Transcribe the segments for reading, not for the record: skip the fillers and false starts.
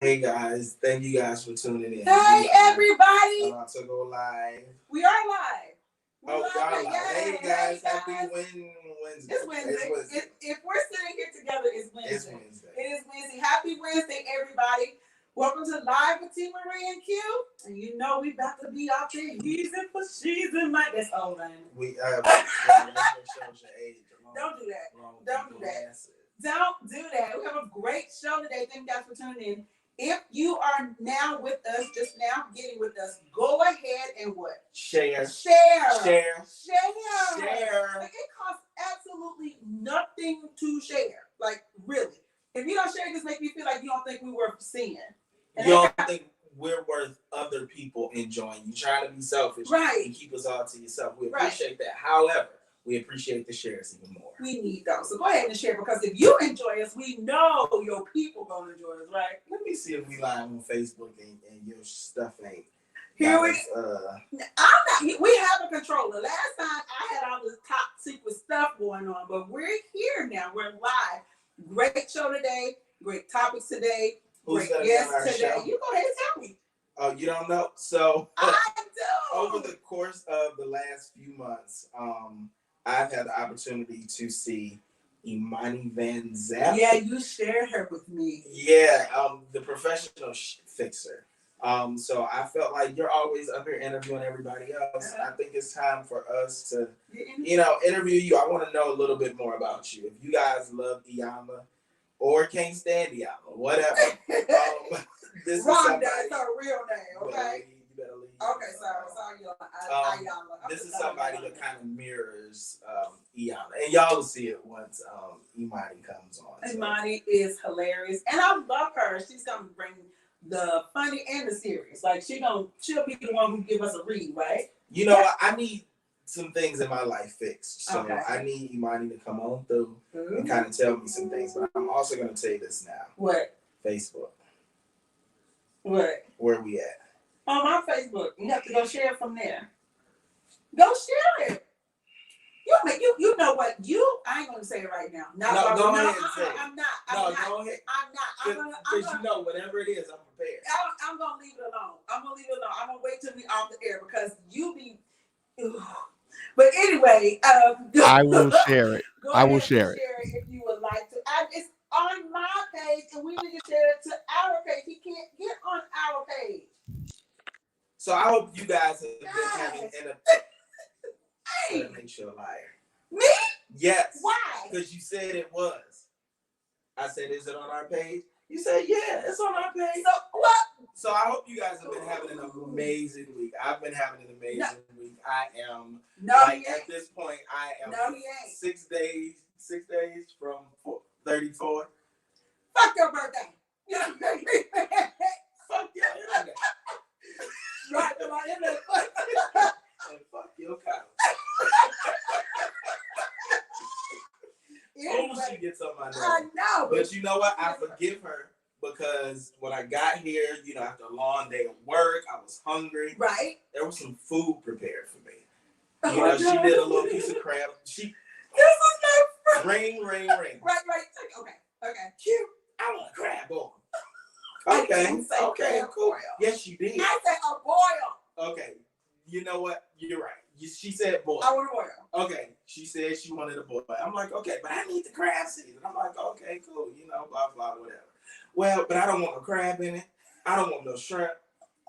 Hey guys, thank you guys for tuning in. Hey everybody! About to go live. We are live. Y'all live. Hey guys, happy Wednesday. It's Wednesday. If we're sitting here together, it's Wednesday. It's Wednesday. It is Wednesday. Happy Wednesday, everybody. Welcome to Live with TMarieandQue. And you know we about to be out there. He's in for she's in my. That's old, man. We shows your age. Don't do that. Don't do that. Don't do that. We have a great show today. Thank you guys for tuning in. If you are now with us, just now getting with us, go ahead and what? Share. And it costs absolutely nothing to share. Like, really. If you don't share, it just make me feel like you don't think we worth seeing. You don't think we're worth other people enjoying. You trying to be selfish. Right. And keep us all to yourself. We appreciate that. However, we appreciate the shares even more. We need those. So go ahead and share, because if you enjoy us, we know your people gonna enjoy us, right? Let me see if we live on Facebook and your stuff ain't. Here we we have a controller. Last time I had all this top secret stuff going on, but we're here now. We're live. Great show today. Great topics today. Who's great guests today. Show? You go ahead and tell me. Oh, you don't know? So I do. Over the course of the last few months, I've had the opportunity to see Imani Van Zap. Yeah, you shared her with me. Yeah, the professional fixer. So I felt like you're always up here interviewing everybody else. I think it's time for us to, interview you. I want to know a little bit more about you. If you guys love Iyanla or can't stand Iyanla, whatever. This Wrong, that's her real name, okay? You better leave. Okay, sorry, Iyanla. This is somebody that kind of mirrors Iyanla, and y'all will see it once Imani comes on. Imani is hilarious, and I love her. She's gonna bring the funny and the serious. Like she'll be the one who give us a read, right? You know, I need some things in my life fixed, so okay. I need Imani to come on through and kind of tell me some things. But I'm also gonna tell you this now. What? Facebook. What? Where we at? On my Facebook. You have to go share it from there. Go share it. You know what? I ain't gonna say it right now. No, go ahead and say it. I'm not. Go ahead. I'm not. Because you know, whatever it is, I'm prepared. I'm gonna leave it alone. I'm gonna wait till we off the air, because you be. But anyway, I will share it. I will share it if you would like to. It's on my page, and we need to share it to our page. He can't get on our page. So I hope you guys have been having an Hey, makes you a liar. Me? Yes. Why? Because you said it was. I said, is it on our page? You said, yeah, it's on our page. So what? So I hope you guys have been having an amazing week. I've been having an amazing week. I am. At this point, I am. No, he ain't. 6 days from 34. Fuck your birthday. Fuck your birthday. Right, and fuck your couch. Anyway, Oh, she gets on my nerves. I know. But you know what? I forgive her, because when I got here, after a long day of work, I was hungry. Right. There was some food prepared for me. Oh, she did a little piece of crab. This is my ring. Right. Okay. Cute. I want a crab boil. Okay, cool. Yes, you did. I said a boil. Okay. You know what? You're right. She said boil. I want a boil. Okay. She said she wanted a boil. I'm like, okay, but I need the crab season. I'm like, okay, cool. Blah, blah, whatever. Well, but I don't want no crab in it. I don't want no shrimp.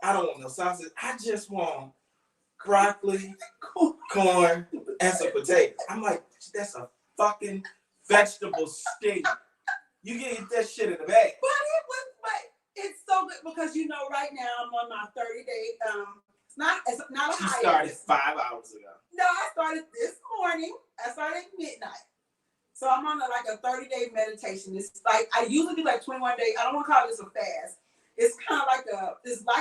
I don't want no sausage. I just want broccoli, corn, and some potatoes. I'm like, that's a fucking vegetable steak. You can eat that shit in the bag. But it's so good, because right now I'm on my 30-day. It's not a She hiatus. started 5 hours ago. No, I started this morning. I started at midnight. So I'm on a 30-day meditation. It's like I usually do 21 days. I don't want to call this a fast. It's kind of like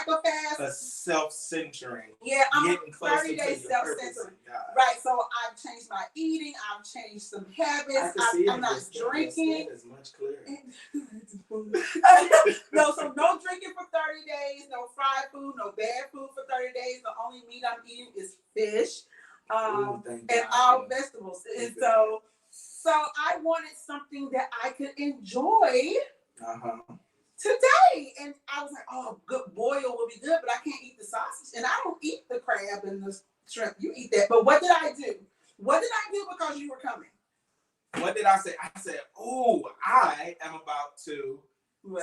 a fast. A self-centering. Yeah, I'm getting closer 30 days to self-centering. Right. So I've changed my eating. I've changed some habits. I'm not drinking. Is much clearer. So no drinking for 30 days. No fried food. No bad food for 30 days. The only meat I'm eating is fish, and all vegetables. And so I wanted something that I could enjoy. today. And I was like, oh, good boil would be good, but I can't eat the sausage. And I don't eat the crab and the shrimp. You eat that. But what did I do? What did I do because you were coming? What did I say? I said, oh, I am about to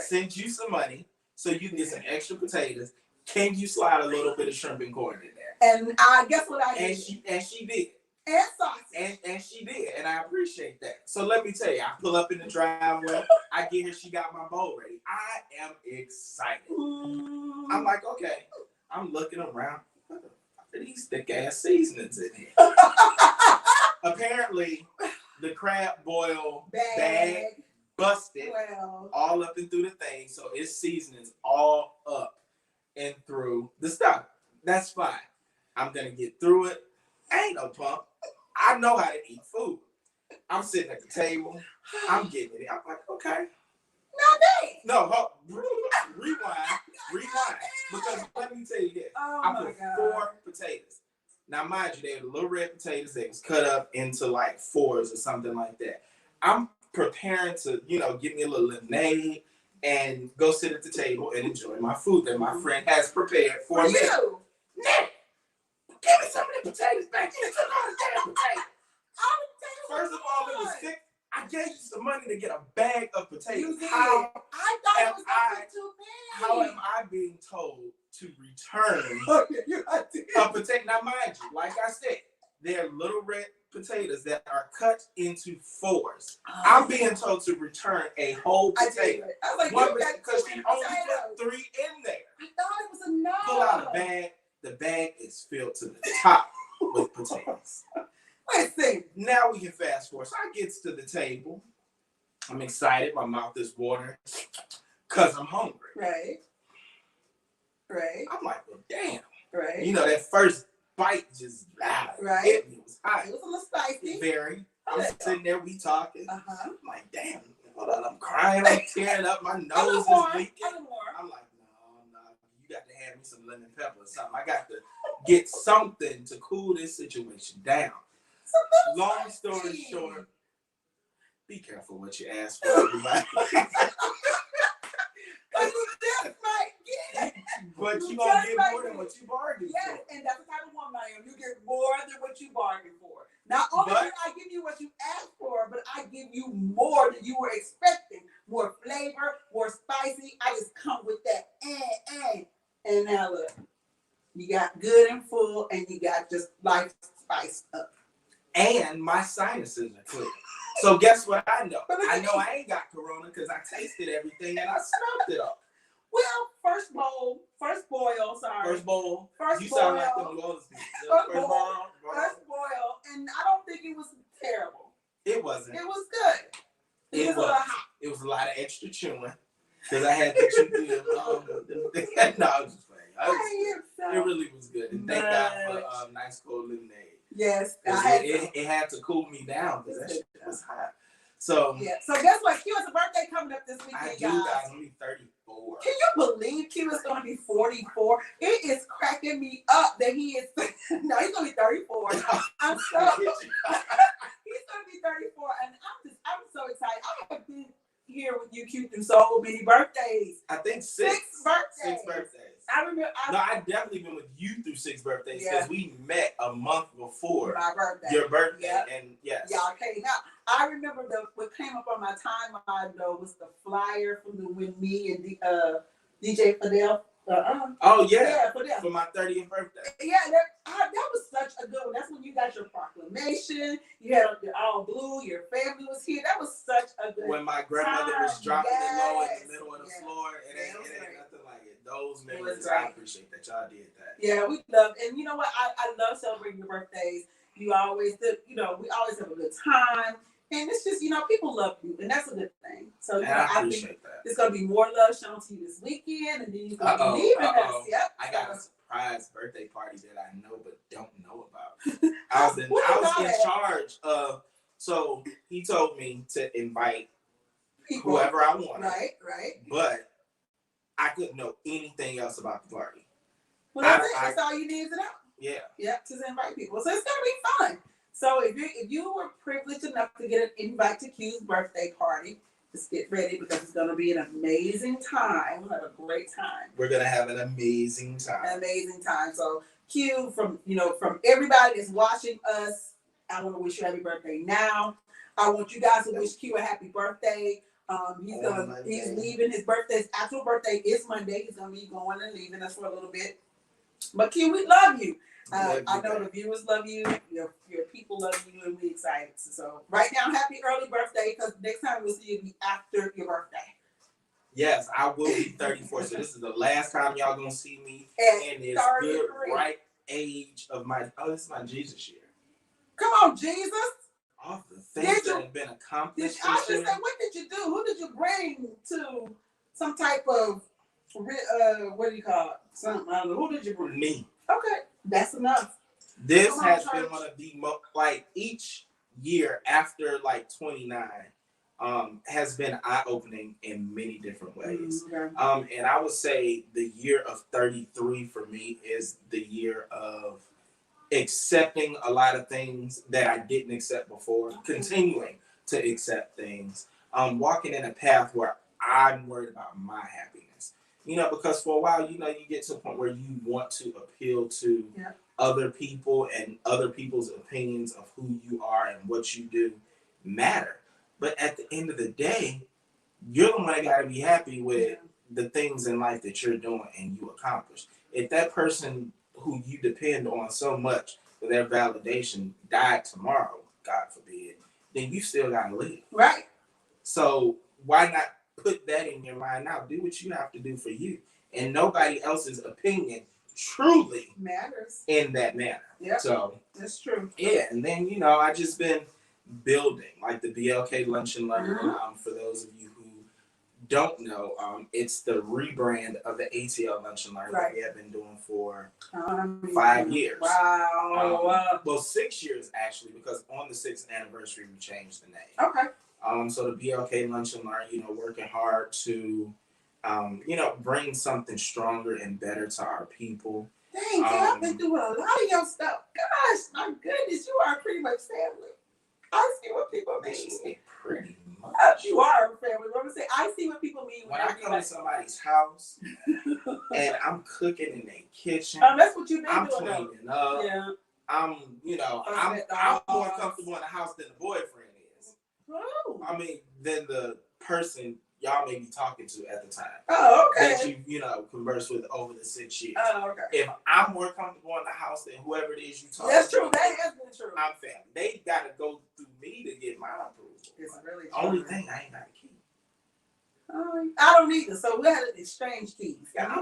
send you some money so you can get some extra potatoes. Can you slide a little bit of shrimp and corn in there? And I guess what I did? And she did. And sausage. And she did. And I appreciate that. So let me tell you, I pull up in the driveway. I get here. She got my bowl ready. I am excited. I'm like, okay. I'm looking around. What the fuck are these thick ass seasonings in here? Apparently, the crab boil bag busted all up and through the thing. So its seasonings all up and through the stuff. That's fine. I'm going to get through it. I ain't no punk. I know how to eat food. I'm sitting at the table. I'm getting it. I'm like, okay. No, rewind. Because let me tell you this. I put 4 potatoes. Now, mind you, they were little red potatoes that was cut up into like 4s or something like that. I'm preparing to, get me a little lemonade and go sit at the table and enjoy my food that my friend has prepared for me. Nick, give me some of the potatoes back. You took all the damn potatoes. First of all, it was thick. I gave you some money to get a bag of potatoes. I thought it was too big. How am I being told to return a potato? Now, mind you, like I said, they're little red potatoes that are cut into 4s. I'm being told to return a whole potato. I was like, because she only put 3 in there. I thought it was enough. Pull out a bag. The bag is filled to the top with potatoes. Let's see. Now we can fast forward. So I get to the table. I'm excited. My mouth is watering because I'm hungry. Right. I'm like, well, damn. Right. That first bite just hit me. It was hot. It was a little spicy. Very. I'm sitting there, we talking. I'm like, damn. Hold on, I'm crying. I'm tearing up. My nose is leaking. I'm like, no. You got to have me some lemon pepper or something. I got to get something to cool this situation down. Long story short, be careful what you ask for, everybody. But you gonna get more than what you bargained for. Yes, and that's the type of woman I am. You get more than what you bargained for. Not only do I give you what you asked for, but I give you more than you were expecting. More flavor, more spicy. I just come with that. And now look, you got good and full, and you got just life spiced up. And my sinuses are clear. So guess what I know? I know I ain't got corona because I tasted everything and I smelled it up. Well, first boil. You sound like the New Orleans people. First boil. And I don't think it was terrible. It wasn't. It was good. It was a little hot. It was a lot of extra chewing because I had to chew through. No, I was just playing. It really was good. And thank God for nice cold lemonade. Yes. It had to cool me down because that shit was hot. So yeah. So guess what? Q has a birthday coming up this weekend, I do, guys. I'm 34. Can you believe Q is going to be 44? It is cracking me up that he is. No, he's going to be 34. I'm so. He's going to be 34, and I'm so excited. I have been here with you, Q, through so many birthdays. I think 6 birthdays. 6 birthdays. I remember. I've definitely been with you through 6 birthdays because we met a month before my birthday. Your birthday, and yes, y'all came out. I remember what came up on my timeline though was the flyer from when me and DJ Fidel. Oh yeah, for my 30th birthday. Yeah, that was such a good one. That's when you got your proclamation. You had all blue. Your family was here. That was such a good. When my grandmother was dropping it low in the middle of the floor, it ain't nothing like it. Those memories, I appreciate that y'all did that. Yeah, we love, and you know what? I love celebrating your birthdays. You always do. We always have a good time. And it's just, people love you, and that's a good thing. So I think there's going to be more love shown to you this weekend, and then you're going to be leaving us. Yep. I got a surprise birthday party that I know but don't know about. I was in charge of, so he told me to invite whoever I wanted. Right. But I couldn't know anything else about the party. Well, that's it. That's all you need to know. Yeah. Yep, to invite people. So it's going to be fun. So if you were privileged enough to get an invite to Q's birthday party, Just get ready because it's going to be an amazing time. We'll have a great time. We're going to have an amazing time. An amazing time. So, Q, from everybody that's watching us, I want to wish you happy birthday now. I want you guys to wish Q a happy birthday. He's leaving. His actual birthday is Monday. He's gonna be going and leaving us for a little bit. But Q, we love you. I know the viewers love you. Your people love you, and we're excited. So right now, happy early birthday, because next time we'll see you be after your birthday. Yes, I will be 34. So this is the last time y'all gonna see me in this good right age of my. Oh, this is my Jesus year. Come on, Jesus. All the things that have been accomplished. I was just say, what did you do? Who did you bring to some type of what do you call it? Something. I don't know. Who did you bring? Me. Okay, that's enough. This has been one of the most, like, each year after like 29 has been eye-opening in many different ways. Okay. And I would say the year of 33 for me is the year of accepting a lot of things that I didn't accept before, continuing to accept things, walking in a path where I'm worried about my happiness. Because for a while, you get to a point where you want to appeal to other people, and other people's opinions of who you are and what you do matter. But at the end of the day, you're the one that got to be happy with the things in life that you're doing and you accomplish. If that person who you depend on so much for their validation died tomorrow, God forbid, then you still got to live. Right. So why not put that in your mind now? Do what you have to do for you. And nobody else's opinion truly matters in that manner. Yeah. So that's true. Yeah. And then, I just been building like the BLK Lunch and Learn. For those of you who don't know, it's the rebrand of the ATL Lunch and Learn that we have been doing for 5 years. Wow. Well, 6 years actually, because on the 6th anniversary we changed the name. Okay. So the BLK Lunch and Learn, working hard to, bring something stronger and better to our people. Dang, I've been through a lot of your stuff. Gosh, my goodness, you are pretty much family. I see what people mean. Pretty much. You are a family. What I'm saying, I see what people mean when I come to somebody's house and I'm cooking in their kitchen. That's what you've been I'm doing. cleaning up. Yeah. I'm more comfortable in the house than the boyfriend is. Oh. I mean, than the person y'all may be talking to at the time. Oh, okay. That you converse with over the 6 years. Oh, okay. If I'm more comfortable in the house than whoever it is you talk to. That's true. That has been true. I'm family. They gotta go through me to get my approval. It's really true. Only thing, I ain't got a key. I don't either. So we had to exchange keys. Yeah,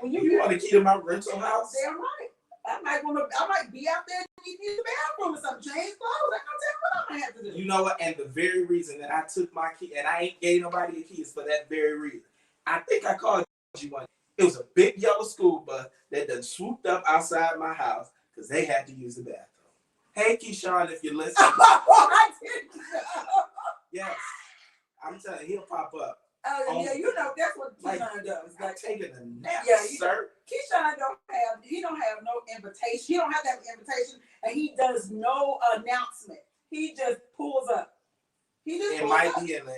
when you want a key to my rental house? Damn right. I might be out there and use the bathroom or something, change clothes. I can't tell you what I'm gonna have to do. You know what? And the very reason that I took my key and I ain't gave nobody a key is for that very reason. I think I called you one. It was a big yellow school bus that done swooped up outside my house because they had to use the bathroom. Hey, Keyshawn, if you're listening. I didn't know. Yes. I'm telling you, he'll pop up. Oh, yeah, that's what Keyshawn does. Like taking a nap, sir. Keyshawn don't have no invitation. He don't have that invitation, and he does no announcement. He just pulls up. It might be in the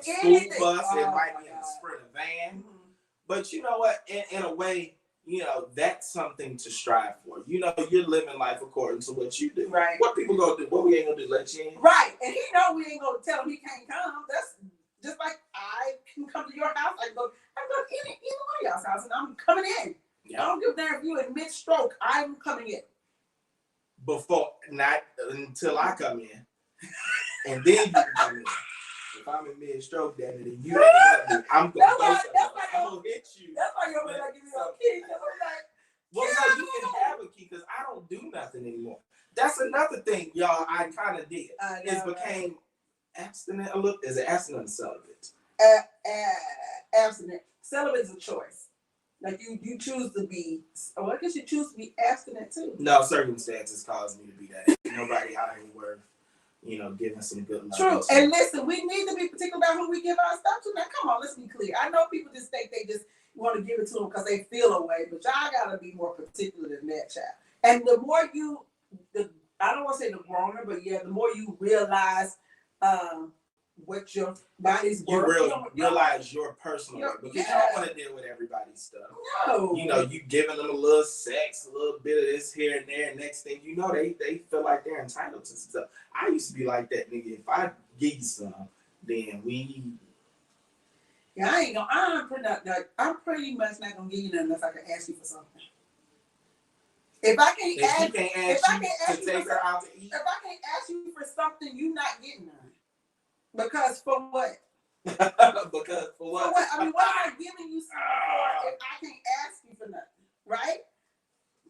school bus. It might be in a Sprinter van. Mm-hmm. But you know what? In a way, that's something to strive for. You're living life according to what you do. Right. What people gonna do? What we ain't gonna do? Let you in. Right. And he know we ain't gonna tell him he can't come. That's just like I can come to your house. I can go to either one of y'all's house, and I'm coming in. Yeah. I don't give a damn if you in mid-stroke. I'm coming in. Not until I come in. And then you can come in. If I'm in mid-stroke, then you ain't let me. I'm gonna hit you. That's why you're gonna give me a key. Well, no, you can have a key because I don't do nothing anymore. That's another thing, y'all. I kind of did. It became abstinent a little. Is it abstinent or celibate? Abstinent. Celibate is a choice. Like you choose to be. Well, I guess you choose to be abstinent too. No, circumstances caused me to be that. Nobody out here worth, giving some good love. True. And listen, we need to be particular about who we give our stuff to. Now, come on, let's be clear. I know people just think they just want to give it to them because they feel a way, but y'all gotta be more particular than that, child. And the more I don't want to say the growner, but yeah, the more you realize what your body's You worth. realize your personal worth, because you don't want to deal with everybody's stuff. No. You know, you giving them a little sex, a little bit of this here and there, and next thing you know, they feel like they're entitled to stuff. I used to be like that, nigga. If I give you some, then we. Yeah, I'm pretty much not gonna give you nothing unless I can ask you for something. If I can't ask you to take her out to eat, if I can't ask you for something, you not getting none. Because for what? Because for what? I mean, what am I giving you for if I can't ask you for nothing? Right?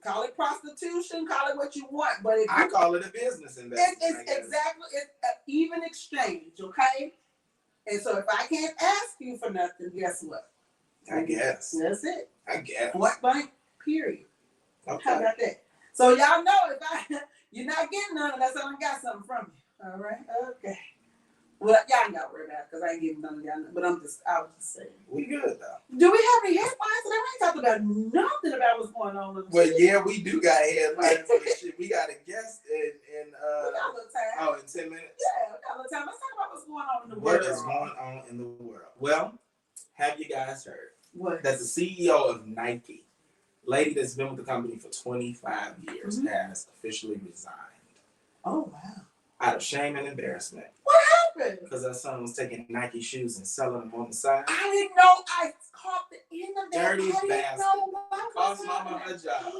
Call it prostitution, call it what you want, but if I call it a business investment. It's exactly, it's an even exchange, okay? And so if I can't ask you for nothing, guess what? I guess. That's it. I guess. Point blank, period. Okay. How about that? So y'all know you're not getting none unless I done got something from you. All right? Okay. Well, y'all ain't got to worry about it because I ain't giving none of y'all nothing. But I was just saying. We good though. Do we have any headlines today? We ain't talking about nothing about what's going on. Well, yeah, we do got headlines and shit. We got a guest in we got a little time. in 10 minutes. Yeah, we got a little time. Let's talk about what's going on in the world. What is going on in the world? Well, have you guys heard what? that the CEO of Nike, lady that's been with the company for 25 years, has officially resigned? Oh, wow. Out of shame and embarrassment. What happened? Because her son was taking Nike shoes and selling them on the side. I didn't know. I caught the end of that. Dirty I didn't bastard. know what Cost was mama happening. her job.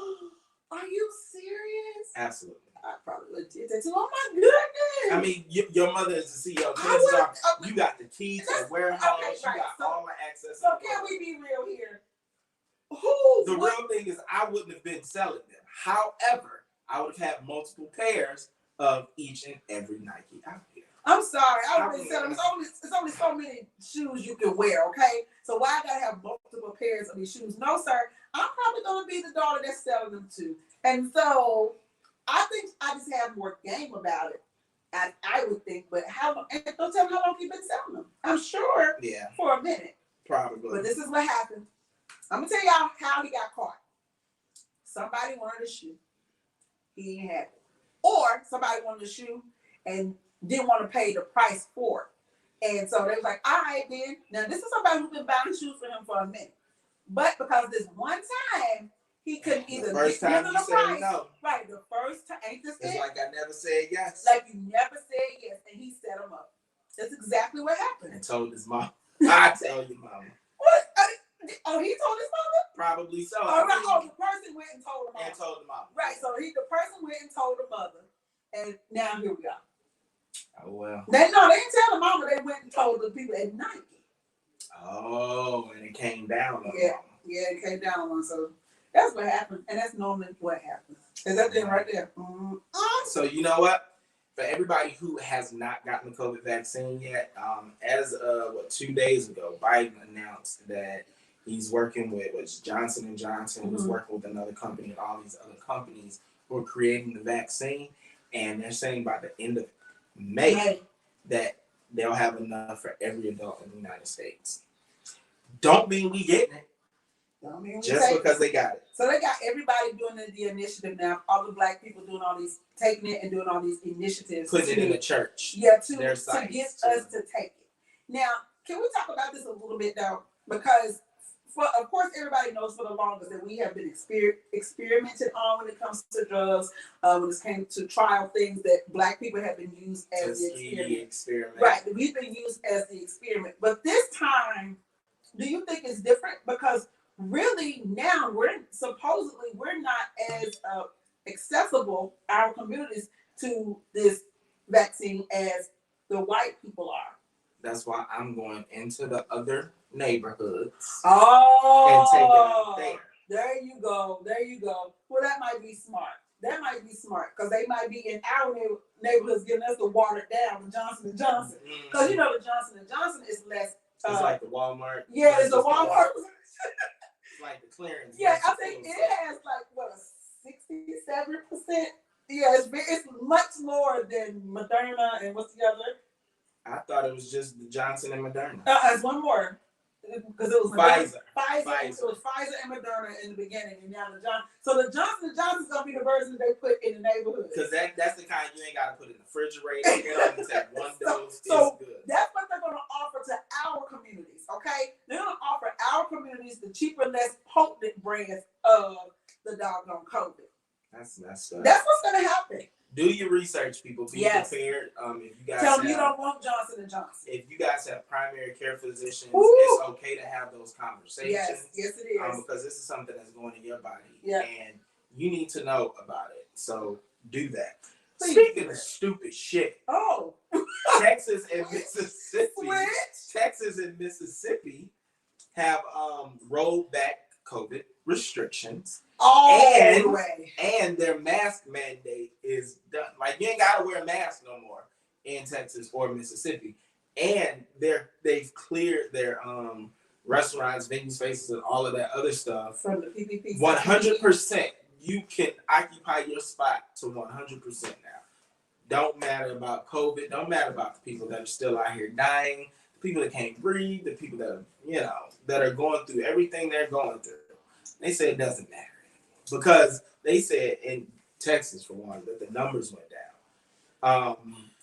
Are you serious? Absolutely. I probably would have did that too. Oh my goodness. I mean, your mother is the CEO. You got the key to the warehouse. Okay, you got all the access. So can we be real here? The real thing is I wouldn't have been selling them. However, I would have had multiple pairs of each and every Nike outfit. I'm sorry. I would have been selling. It's only so many shoes you can wear, okay? So why I gotta have multiple pairs of these shoes? No, sir. I'm probably gonna be the daughter that's selling them too. And so I think I just have more game about it. I would think, but don't tell me how long you've been selling them. I'm sure for a minute. Probably. But this is what happened. I'm gonna tell y'all how he got caught. Somebody wanted a shoe. He ain't had it. Or somebody wanted a shoe and didn't want to pay the price for it. And so they was like, all right then. Now this is somebody who's been buying shoes for him for a minute. But because this one time he couldn't either first time you said no. Right, the first time ain't this it's it? like I never said yes. Like you never said yes, and he set him up. That's exactly what happened. And told his mom. I tell your mama. What? Oh, he told his mother? Probably so. Oh, right. Oh, the person went and told the mom. And told the mom. Right. So the person went and told the mother, and now here we go. Oh well. They didn't tell the mama. They went and told the people at Nike. Oh, and it came down on yeah. mama. Yeah, it came down on. So that's what happened, and that's normally what happens. Is that thing right there? So you know what? For everybody who has not gotten the COVID vaccine yet, as of 2 days ago, Biden announced that he's working with Johnson & Johnson, who's working with another company, and all these other companies who are creating the vaccine. And they're saying by the end of May that they'll have enough for every adult in the United States. Don't mean we getting it. Just because they got it. So they got everybody doing the initiative now. All the black people doing all these, taking it and doing all these initiatives. Putting it in the church. Yeah, to get us to take it. Now, can we talk about this a little bit though? Because, of course, everybody knows for the longest that we have been experimented on when it comes to drugs. When it came to trial things that black people have been used as the experiment. Right, we've been used as the experiment. But this time, do you think it's different? Because really now we're not as accessible, our communities, to this vaccine as the white people are. That's why I'm going into the other neighborhoods. Oh, and take it out there. There you go. Well, that might be smart. Because they might be in our neighborhoods getting us to water down the Johnson & Johnson. Because you know the Johnson & Johnson is less. It's like the Walmart. Yeah, it's the Walmart. Like the clearance. Yeah, I think it has like a 67%. Yeah, it's much more than Moderna and what's the other? I thought it was just the Johnson and Moderna. It's one more. Because it was Pfizer. It was Pfizer and Moderna in the beginning, and now the Johnson. So the Johnson & Johnson's gonna be the version that they put in the neighborhood. Because that's the kind you ain't gotta put in the refrigerator. It only take one dose. So it's good. that's what brands of the doggone COVID. That's messed up. That's what's going to happen. Do your research, people. Be prepared. If you guys tell them you don't want Johnson & Johnson. If you guys have primary care physicians, Ooh. it's okay to have those conversations. Yes, it is. Because this is something that's going in your body, yeah. and you need to know about it. So do that. Please. Speaking of stupid shit, oh, Texas and Mississippi have rolled back COVID restrictions. And their mask mandate is done. Like, you ain't gotta wear a mask no more in Texas or Mississippi. And they've cleared their restaurants, venue spaces, and all of that other stuff from the PPP. 100%. You can occupy your spot to 100% now. Don't matter about COVID. Don't matter about the people that are still out here dying, the people that can't breathe, the people that are, that are going through everything they're going through. They say it doesn't matter because they said in Texas, for one, that the numbers went down,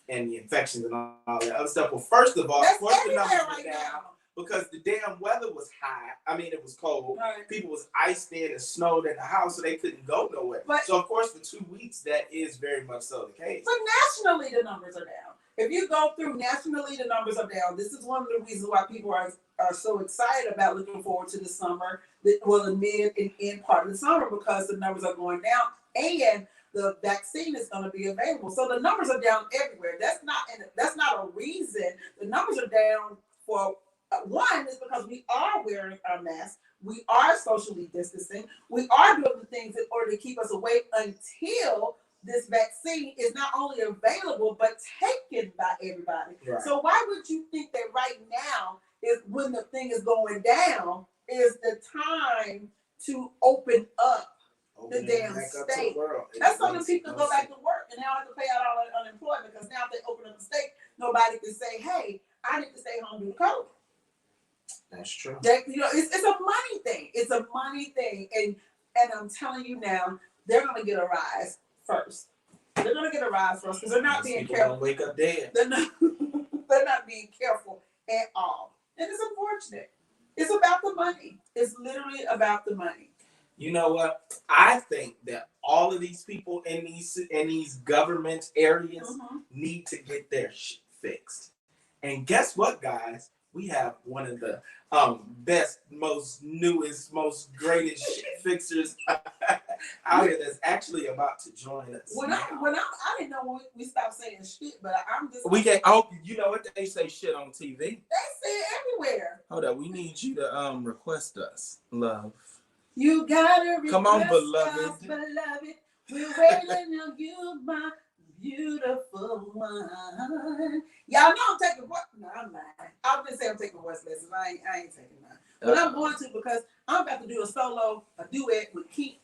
and the infections and all that other stuff. Well, first of all, the numbers went down because the damn weather was high. I mean, it was cold. Right. People was iced in and snowed in the house, so they couldn't go nowhere. So, of course, for 2 weeks, that is very much so the case. But nationally, the numbers are down. If you go through nationally, the numbers are down. This is one of the reasons why people are so excited about looking forward to the summer, the mid and end part of the summer, because the numbers are going down and the vaccine is going to be available. So the numbers are down everywhere. That's not a reason. The numbers are down for one is because we are wearing our masks. We are socially distancing. We are doing the things in order to keep us awake until this vaccine is not only available, but taken by everybody. Right. So why would you think that right now is when the thing is going down is the time to open up the damn state? That's so that people go back to work and they don't have to pay out all that unemployment, because now if they open up the state, nobody can say, hey, I need to stay home due to COVID. That's true. It's a money thing. It's a money thing. And I'm telling you now, they're going to get a rise first. They're going to get a rise first because they're not being careful. Wake up dead. They're not being careful at all. And it's unfortunate. It's about the money. It's literally about the money. You know what? I think that all of these people in these government areas need to get their shit fixed. And guess what, guys? We have one of the best, most newest, most greatest shit fixers out here that's actually about to join us. I didn't know when we stopped saying shit, but I'm just. You know what they say shit on TV? They say it everywhere. Hold up, we need you to request us, love. You gotta request. Come on, beloved. Us, beloved. We're waiting on you, my beautiful one. Y'all know I'm taking what? No, I'm not. I was gonna say I'm taking voice lessons. I ain't taking none. But I'm going to, because I'm about to do a duet with Ken.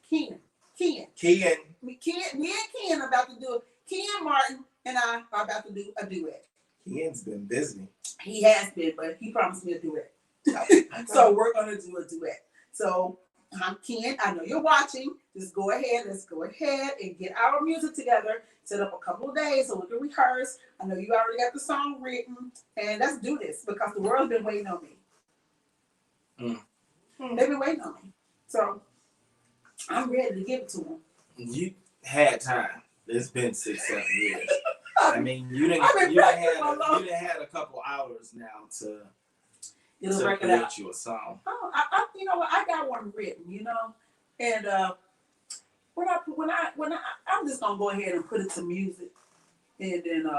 Me and Ken are about to do it. Ken Martin and I are about to do a duet. Ken's been busy. He has been, but he promised me a duet. So we're gonna do a duet. So Ken, I know you're watching. Just go ahead. Let's go ahead and get our music together. Set up a couple of days so we can rehearse. I know you already got the song written, and let's do this because the world's been waiting on me. They've been waiting on me, so I'm ready to give it to them. You had time. It's been 6-7 years. I mean, you didn't had a couple hours now to create you a song. Oh, I you know what? I got one written, and I'm just gonna go ahead and put it to music, and then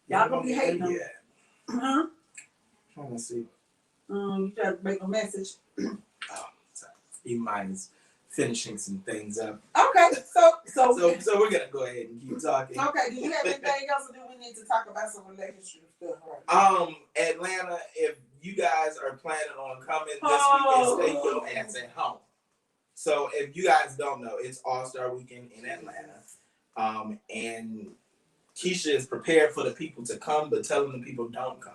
y'all gonna be hating on it. Trying to see. You try to make a message. E-Mine's finishing some things up. Okay, so we're gonna go ahead and keep talking. Okay, do you have anything else, or do we need to talk about some relationship stuff? Right? Atlanta, if you guys are planning on coming this weekend, stay your ass at home. So if you guys don't know, it's All-Star Weekend in Atlanta. And Keisha is prepared for the people to come, but telling the people don't come.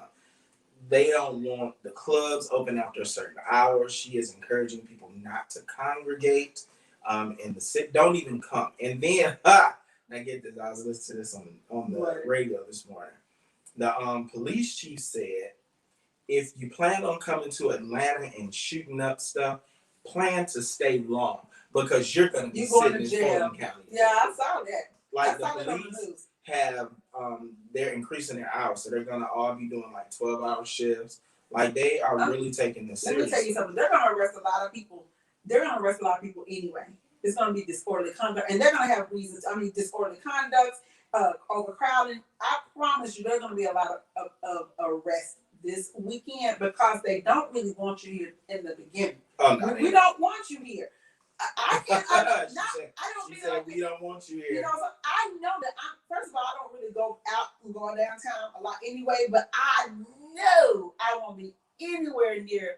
They don't want the clubs open after a certain hour. She is encouraging people not to congregate. And don't even come. And then, now get this, I was listening to this on the radio this morning. The police chief said, if you plan on coming to Atlanta and shooting up stuff, plan to stay long because you're going to be going sitting to in jail. Fulton County. Yeah, I saw that. Like the police have, they're increasing their hours, so they're going to all be doing like 12-hour shifts. Like they are really taking this seriously. Let me tell you something. They're going to arrest a lot of people. They're going to arrest a lot of people anyway. It's going to be disorderly conduct, and they're going to have reasons. I mean, disorderly conduct, overcrowding. I promise you, there's going to be a lot of arrests this weekend because they don't really want you here in the beginning. Oh, no, we don't want you here. I can't. I don't. She said we don't want you here. You know, so I know that. First of all, I don't really go out and go downtown a lot anyway. But I know I won't be anywhere near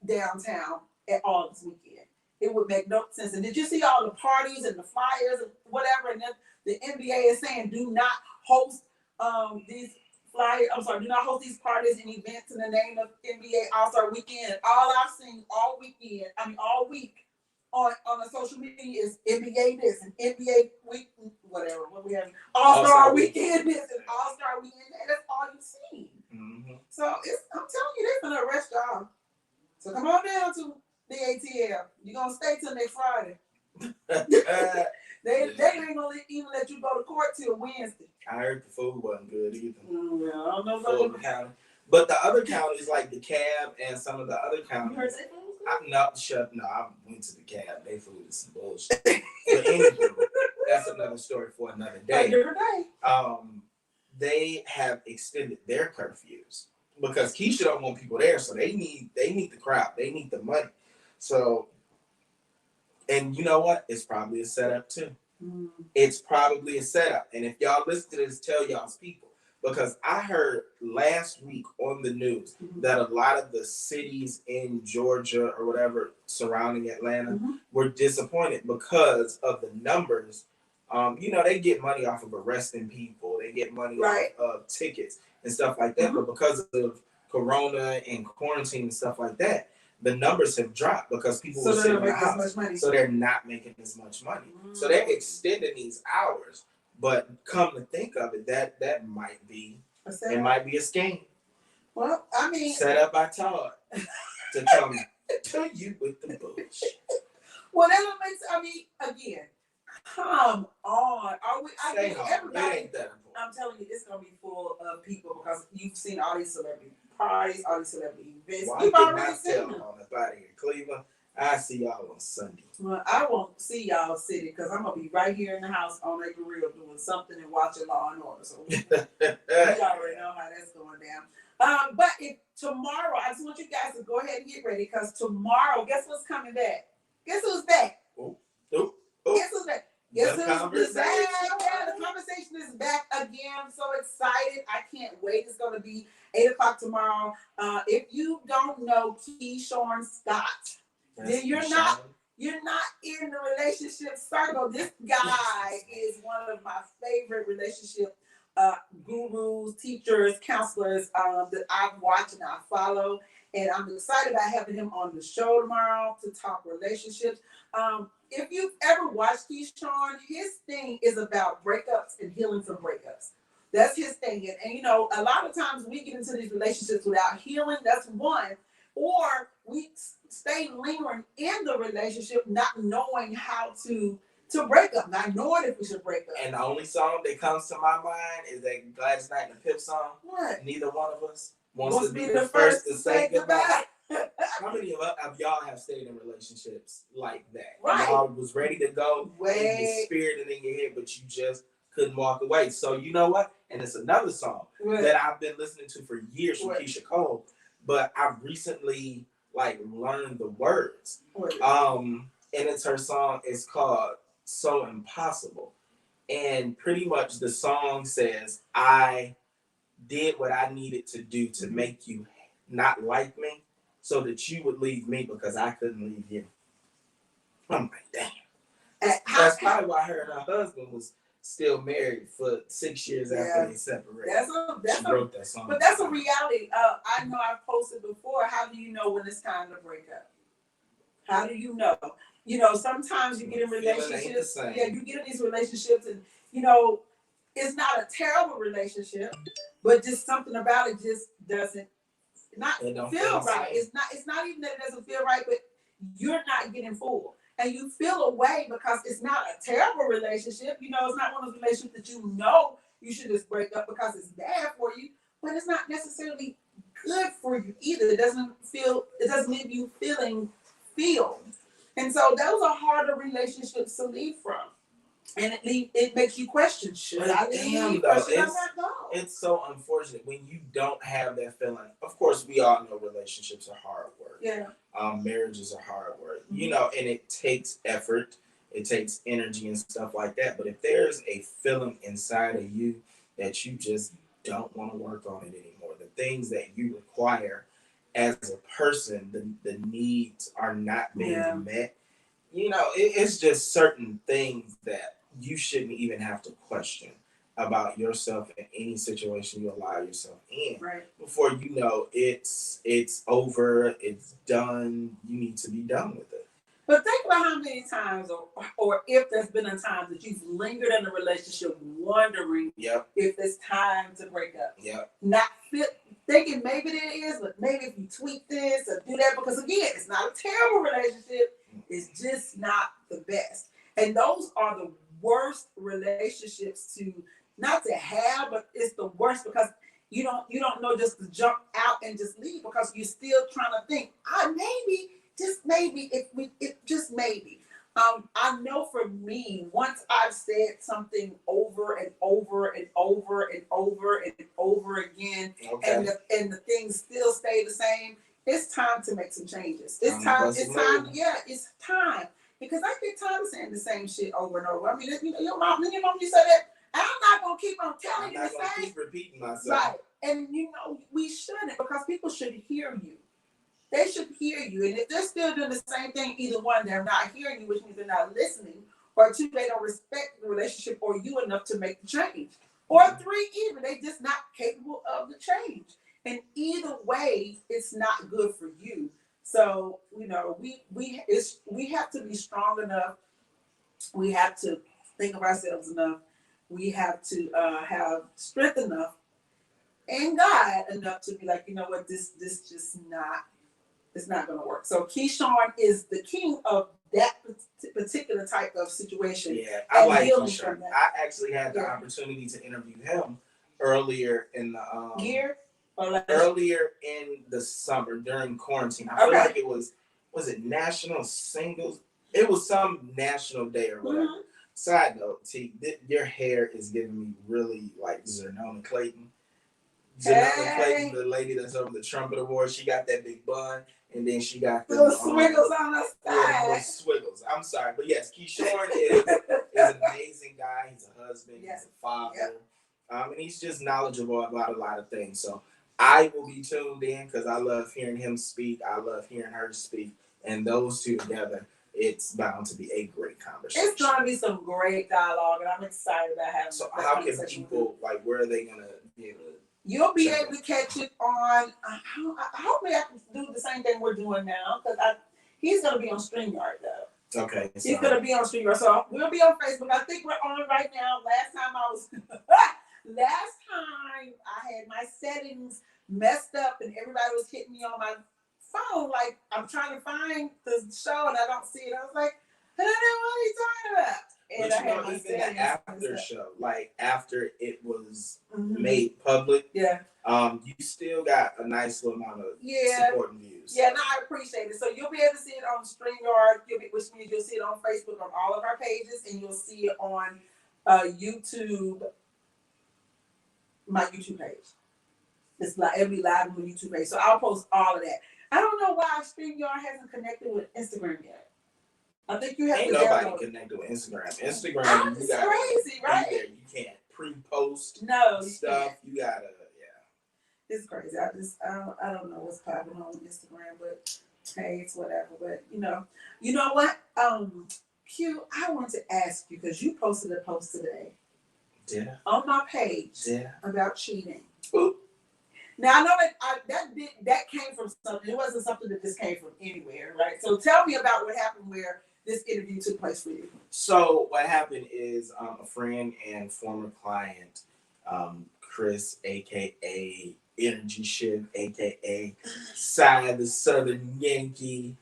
downtown at all this weekend. It would make no sense. And did you see all the parties and the flyers and whatever? And then the NBA is saying do not host these flyers. I'm sorry, do not host these parties and events in the name of NBA All-Star Weekend. All I've seen all weekend, all week on the social media is NBA this and NBA week, whatever. What we have All-Star Weekend this and All-Star Weekend that. That's all you've seen. Mm-hmm. So I'm telling you, they're gonna arrest y'all. So come on down to the ATL. You're gonna stay till next Friday. They ain't gonna even let you go to court till Wednesday. I heard the food wasn't good either. Yeah, I don't know Fulton County. But the other counties like DeKalb and some of the other counties. You heard that? I went to DeKalb. They food is some bullshit. But anyway, that's another story for another day. Another day. They have extended their curfews because Keisha don't want people there, so they need the crowd, they need the money. So, and you know what? It's probably a setup too. Mm. It's probably a setup. And if y'all listen to this, tell y'all's people. Because I heard last week on the news that a lot of the cities in Georgia or whatever surrounding Atlanta were disappointed because of the numbers. They get money off of arresting people. They get money off of tickets and stuff like that. But because of Corona and quarantine and stuff like that, the numbers have dropped because people were sitting in the house. So they're not making as much money. So they're extending these hours. But come to think of it, that might be a scam. Well, I mean, set up by Todd to come to you with the bullshit. Whatever makes. I mean, again, come on. Are we? I think everybody. It ain't that important. I'm telling you, it's gonna be full of people because you've seen all these celebrity parties, all these celebrity events. Well, you've already seen them. On the body in Cleveland. I see y'all on Sunday. Well, I won't see y'all sitting because I'm gonna be right here in the house on a grill doing something and watching Law and Order. So we already know how that's going down. But if tomorrow, I just want you guys to go ahead and get ready because tomorrow, guess what's coming back? Guess who's back? Guess who's back? Guess who's back? Yeah, the conversation is back again. I'm so excited. I can't wait. It's going to be 8:00 tomorrow. If you don't know Keyshawn Scott, then you're not in the relationship circle. This guy is one of my favorite relationship gurus, teachers, counselors that I've watched and I follow. And I'm excited about having him on the show tomorrow to talk relationships. If you've ever watched Keyshawn, his thing is about breakups and healing from breakups. That's his thing. And a lot of times we get into these relationships without healing. That's one. Or we stay lingering in the relationship, not knowing how to break up, not knowing if we should break up. And the only song that comes to my mind is that Gladys Knight and the Pip song. What? Neither one of us wants to be the first to say goodbye. How many of y'all have stayed in relationships like that? Right. Y'all was ready to go in your spirit and in your head, but you just couldn't walk away. So you know what? And it's another song that I've been listening to for years from Keisha Cole, but I've recently learned the words. And it's her song. It's called So Impossible. And pretty much the song says, I did what I needed to do to make you not like me so that you would leave me because I couldn't leave you. I'm like, damn. That's probably why her and her husband was still married for 6 years after they separated. She wrote that song. But that's a reality. I know I've posted before. How do you know when it's time to break up? How do you know? Sometimes you get in relationships. Yeah, you get in these relationships and, it's not a terrible relationship, but just something about it just doesn't feel right. It's not even that it doesn't feel right, but you're not getting full. And you feel away because it's not a terrible relationship. You know, it's not one of those relationships that you know you should just break up because it's bad for you, but it's not necessarily good for you either. It doesn't leave you feeling filled. And so those are harder relationships to leave from. And it makes you question, should I leave or should I not go? It's so unfortunate when you don't have that feeling. Of course, we all know relationships are hard work. Yeah. Marriages are hard work. Mm-hmm. You know, and it takes effort. It takes energy and stuff like that. But if there's a feeling inside of you that you just don't want to work on it anymore, the things that you require as a person, the needs are not being met. You know, it's just certain things that you shouldn't even have to question about yourself in any situation you allow yourself in. Right. Before you know it's over, it's done, you need to be done with it. But think about how many times or if there's been a time that you've lingered in a relationship wondering if it's time to break up. Not thinking maybe it is, but maybe if you tweak this or do that, because again, it's not a terrible relationship. It's just not the best. And those are the worst relationships to not to have, but it's the worst because you don't know just to jump out and just leave because you're still trying to think, just maybe. I know for me, once I've said something over and over and over and over and over again, and the things still stay the same, it's time to make some changes. It's time. It's time. Because I get tired of saying the same shit over and over. I mean, your mom used to say that. I'm not gonna keep on telling you the same. I'm not gonna keep repeating myself. Right, and we shouldn't because people should hear you. They should hear you, and if they're still doing the same thing, either one, they're not hearing you, which means they're not listening, or two, they don't respect the relationship or you enough to make the change, or three, even they just not capable of the change. And either way, it's not good for you. So, we have to be strong enough. We have to think of ourselves enough. We have to have strength enough and God enough to be like, you know what, this just not, it's not going to work. So Keyshawn is the king of that particular type of situation. Yeah, I like Keyshawn. I actually had the opportunity to interview him earlier in the year. Earlier in the summer during quarantine. I feel like it was it National Singles? It was some national day or whatever. Mm-hmm. Side note, T, your hair is giving me really like Zernona Clayton. Clayton, the lady that's over the Trumpet Award, she got that big bun, and then she got the little swiggles on her side. Yeah, little swiggles. I'm sorry, but yes, Keyshawn is an amazing guy. He's a husband. He's a father. And he's just knowledgeable about a lot of things. So I will be tuned in because I love hearing him speak. I love hearing her speak. And those two together, it's bound to be a great conversation. It's going to be some great dialogue, and I'm excited about having. So how can people, like, where are they going to be able to? You'll be able to catch it on, hopefully I can do the same thing we're doing now, because he's going to be on StreamYard, though. Okay. He's going to be on StreamYard. So we'll be on Facebook. I think we're on right now. Last time I had my settings messed up and everybody was hitting me on my phone like I'm trying to find the show and I don't see it. I was like, I don't know what he's talking about. And but I had even the after show, like after it was made public, you still got a nice little amount of support and views. Yeah, no, I appreciate it. So you'll be able to see it on StreamYard, which means you'll see it on Facebook on all of our pages, and you'll see it on YouTube, my YouTube page. It'll be live on the YouTube page. So I'll post all of that. I don't know why StreamYard hasn't connected with Instagram yet. I think you have Ain't to nobody download. Connected with Instagram. Instagram, you got crazy, right? You can't pre-post stuff. You gotta, It's crazy. I don't know what's popping on Instagram, but hey, it's whatever. But you know what? Q, I want to ask you because you posted a post today. On my page about cheating. Ooh. Now I know that came from something. It wasn't something that just came from anywhere, right? So tell me about what happened where this interview took place for you. So what happened is a friend and former client, Chris, aka Energy Shift, aka Side the Southern Yankee,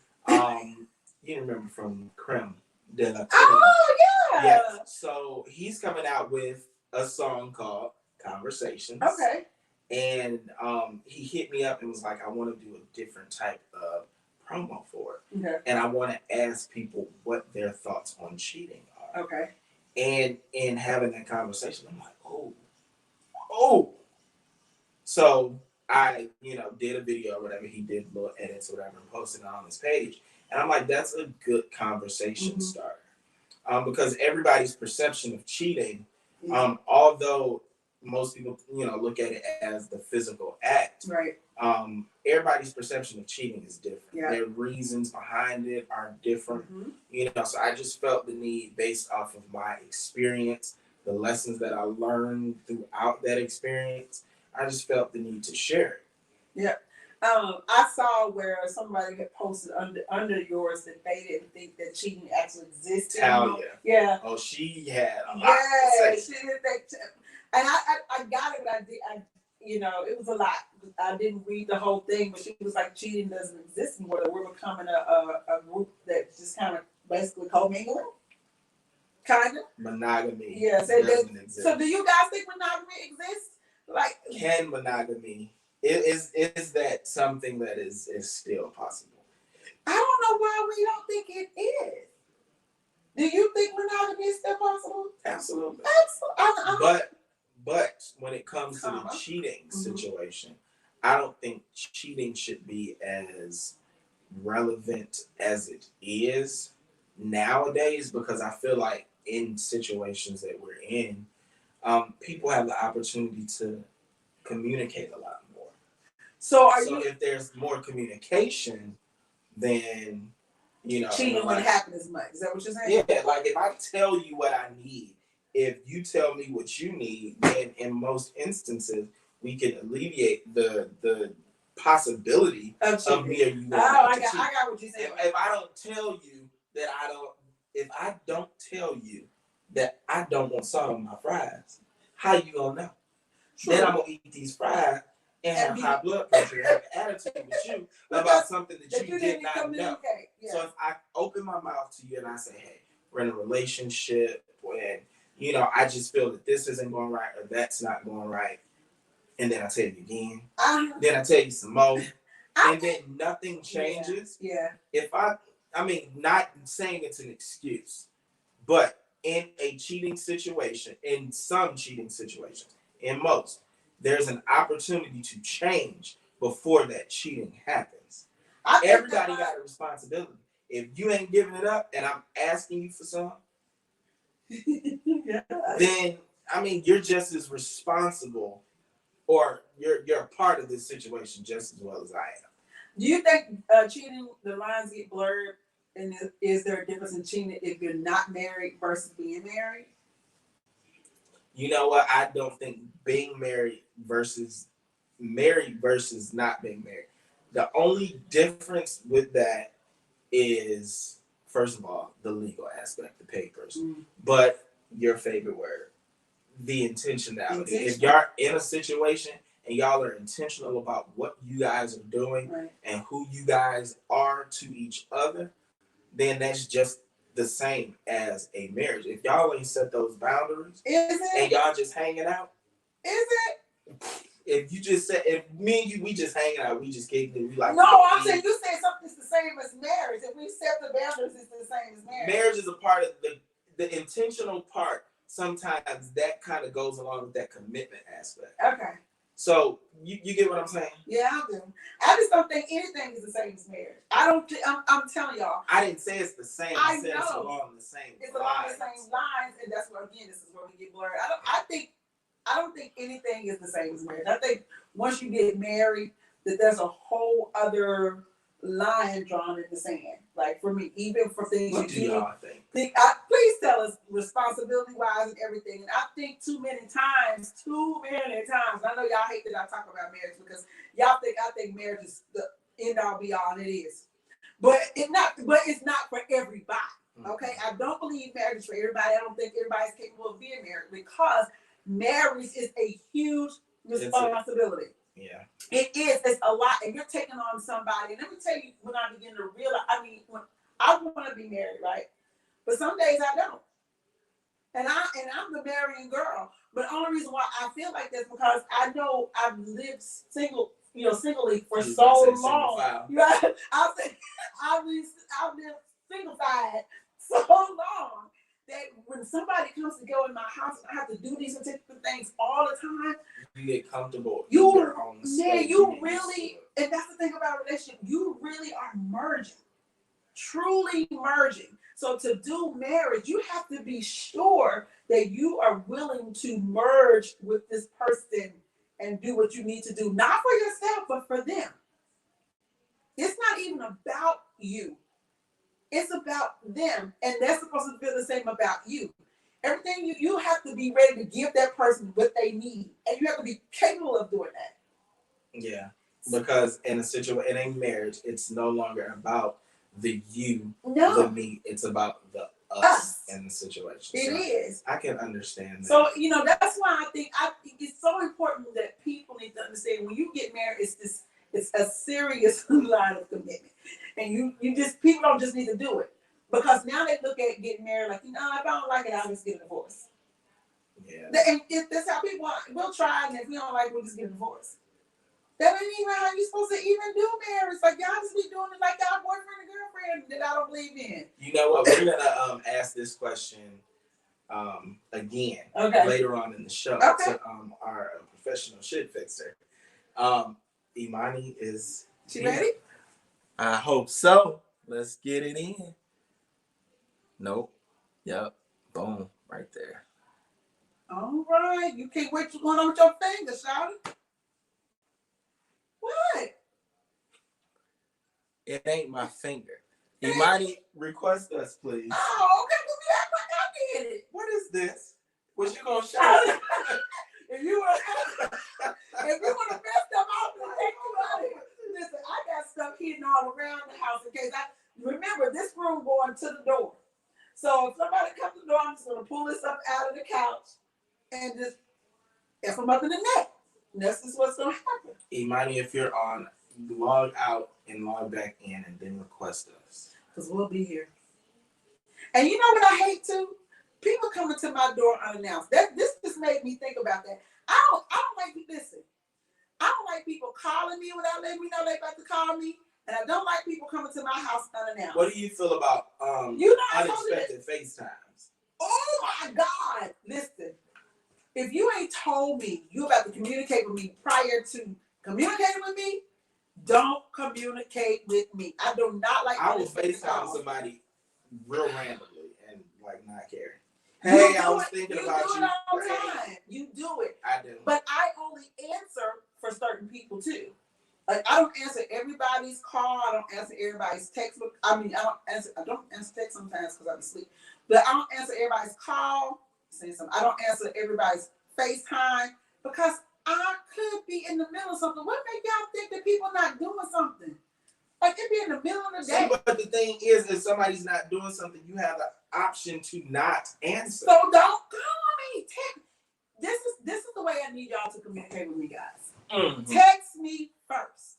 You remember from Creme de la Creme. Oh yeah. Yes. So he's coming out with a song called Conversations. Okay. And he hit me up and was like, I want to do a different type of promo for it. Okay. And I want to ask people what their thoughts on cheating are. Okay. And in having that conversation, I'm like, oh. So I, did a video or whatever. He did little edits or whatever and posted it on his page. And I'm like, that's a good conversation starter. Because everybody's perception of cheating, although most people, look at it as the physical act, right? Everybody's perception of cheating is different. Yeah. Their reasons behind it are different. So I just felt the need, based off of my experience, the lessons that I learned throughout that experience, I just felt the need to share it. Yeah. I saw where somebody had posted under yours that they didn't think that cheating actually existed. Talia. Yeah. Oh, she had a lot to say. She didn't think. And I got it, but I did. It was a lot. I didn't read the whole thing, but she was like, cheating doesn't exist anymore. We're becoming a group that just kind of basically co-mingling. Kind of. Monogamy. Yeah. Doesn't exist. So do you guys think monogamy exists? Like, can monogamy? Is that something that is still possible? I don't know why we don't think it is. Do you think monogamy is still possible? Absolutely. But when it comes to the cheating situation, I don't think cheating should be as relevant as it is nowadays, because I feel like in situations that we're in, people have the opportunity to communicate a lot more. So if there's more communication, then cheating wouldn't happen as much. Is that what you're saying? Yeah, like if I tell you what I need, if you tell me what you need, then in most instances we can alleviate the possibility of me or you. I got what you're saying. If I don't tell you that I don't tell you that I don't want salt on my fries, how you gonna know? True. Then I'm gonna eat these fries and have high blood pressure and have an attitude with you about something that you did not know. Yeah. So if I open my mouth to you and I say, hey, we're in a relationship and I just feel that this isn't going right or that's not going right, and then I tell you again, then I tell you some more, and then nothing changes. Yeah. If not saying it's an excuse, but in a cheating situation, in some cheating situations, in most, there's an opportunity to change before that cheating happens. Everybody got a responsibility. If you ain't giving it up and I'm asking you for some, then you're just as responsible, or you're a part of this situation just as well as I am. Do you think cheating, the lines get blurred, and is there a difference in cheating if you're not married versus being married? You know what? I don't think being married versus not being married. The only difference with that is, first of all, the legal aspect, the papers. But your favorite word, the intentionality. If y'all in a situation and y'all are intentional about what you guys are doing and who you guys are to each other, then that's just the same as a marriage. If y'all ain't set those boundaries and y'all just hanging out, is it? If you just said, if me and you, we just hanging out, we just kicking it, we like. No, I'm saying you said something's the same as marriage. If we set the boundaries, it's the same as marriage. Marriage is a part of the intentional part. Sometimes that kind of goes along with that commitment aspect. Okay. So you get what I'm saying? Yeah, I do. I just don't think anything is the same as marriage. I'm telling y'all. I didn't say it's the same. I said know. It's along the same It's lines. along the same lines, and that's where, again, this is where we get blurred. I don't think anything is the same as marriage. I think once you get married, that there's a whole other line drawn in the sand. Like for me, even for things what do y'all think? Please tell us responsibility-wise and everything. And I think too many times, I know y'all hate that I talk about marriage because I think marriage is the end all be all, and it is. But it's not for everybody. Okay? I don't believe marriage is for everybody. I don't think everybody's capable of being married because marriage is a huge responsibility. Yeah. It is. It's a lot, and you're taking on somebody. And let me tell you, when I begin to realize, when I want to be married, right? But some days I don't. And I'm the marrying girl. But the only reason why I feel like this because I know I've lived singly for so long. Right? I've lived single-side so long that when somebody comes to go in my house and I have to do these particular things all the time, you get comfortable in your own space. Yeah, you really, and that's the thing about a relationship, you really are merging, truly merging. So to do marriage, you have to be sure that you are willing to merge with this person and do what you need to do, not for yourself, but for them. It's not even about you. It's about them, and they're supposed to feel the same about you. Everything you have to be ready to give that person what they need, and you have to be capable of doing that. Yeah, because in a marriage, it's no longer about the you, the me. It's about the us in the situation. It is. I can understand that. So that's why I think it's so important that people need to understand when you get married, it's a serious line of commitment, and you just people don't just need to do it because now they look at getting married like if I don't like it, I'll just get a divorce. Yeah. And that's how people are. We'll try, and if we don't like it, we'll just get a divorce. That ain't even how you're supposed to even do marriage. Like y'all just be doing it like y'all boyfriend and girlfriend that I don't believe in. You know what? We're gonna ask this question again later on in the show to our professional shit fixer. Imani is she ready? I hope so. Let's get it in. Nope. Yep. Boom. Right there. All right. You can't wait to go on with your fingers, shawty. What? It ain't my finger. Imani, request us, please. Oh, okay. Well, we act like I did it. What is this? What you gonna show? If you want to mess them up, listen, I got stuff hidden all around the house in case remember this room going to the door. So if somebody comes to the door, I'm just gonna pull this up out of the couch and just F them up in the neck. This is what's gonna happen. Imani, if you're on, log out and log back in and then request us. Because we'll be here. And you know what I hate too? People coming to my door unannounced. This just made me think about that. I don't like people calling me without letting me know they about to call me. And I don't like people coming to my house unannounced. What do you feel about unexpected FaceTimes? Oh my God. Listen. If you ain't told me you about to communicate with me prior to communicating with me, don't communicate with me. I do not like. I will FaceTime somebody real randomly and not care. Hey, I was thinking about you. You do it all the time. You do it. I do. But I only answer for certain people too. Like I don't answer everybody's call. I don't answer everybody's text. I don't answer text sometimes because I'm asleep. But I don't answer everybody's call. I don't answer everybody's FaceTime because I could be in the middle of something. What make y'all think that people not doing something? Like it be in the middle of the day. But the thing is, if somebody's not doing something, you have the option to not answer. So don't call me. This is the way I need y'all to communicate with me, guys. Mm-hmm. Text me first.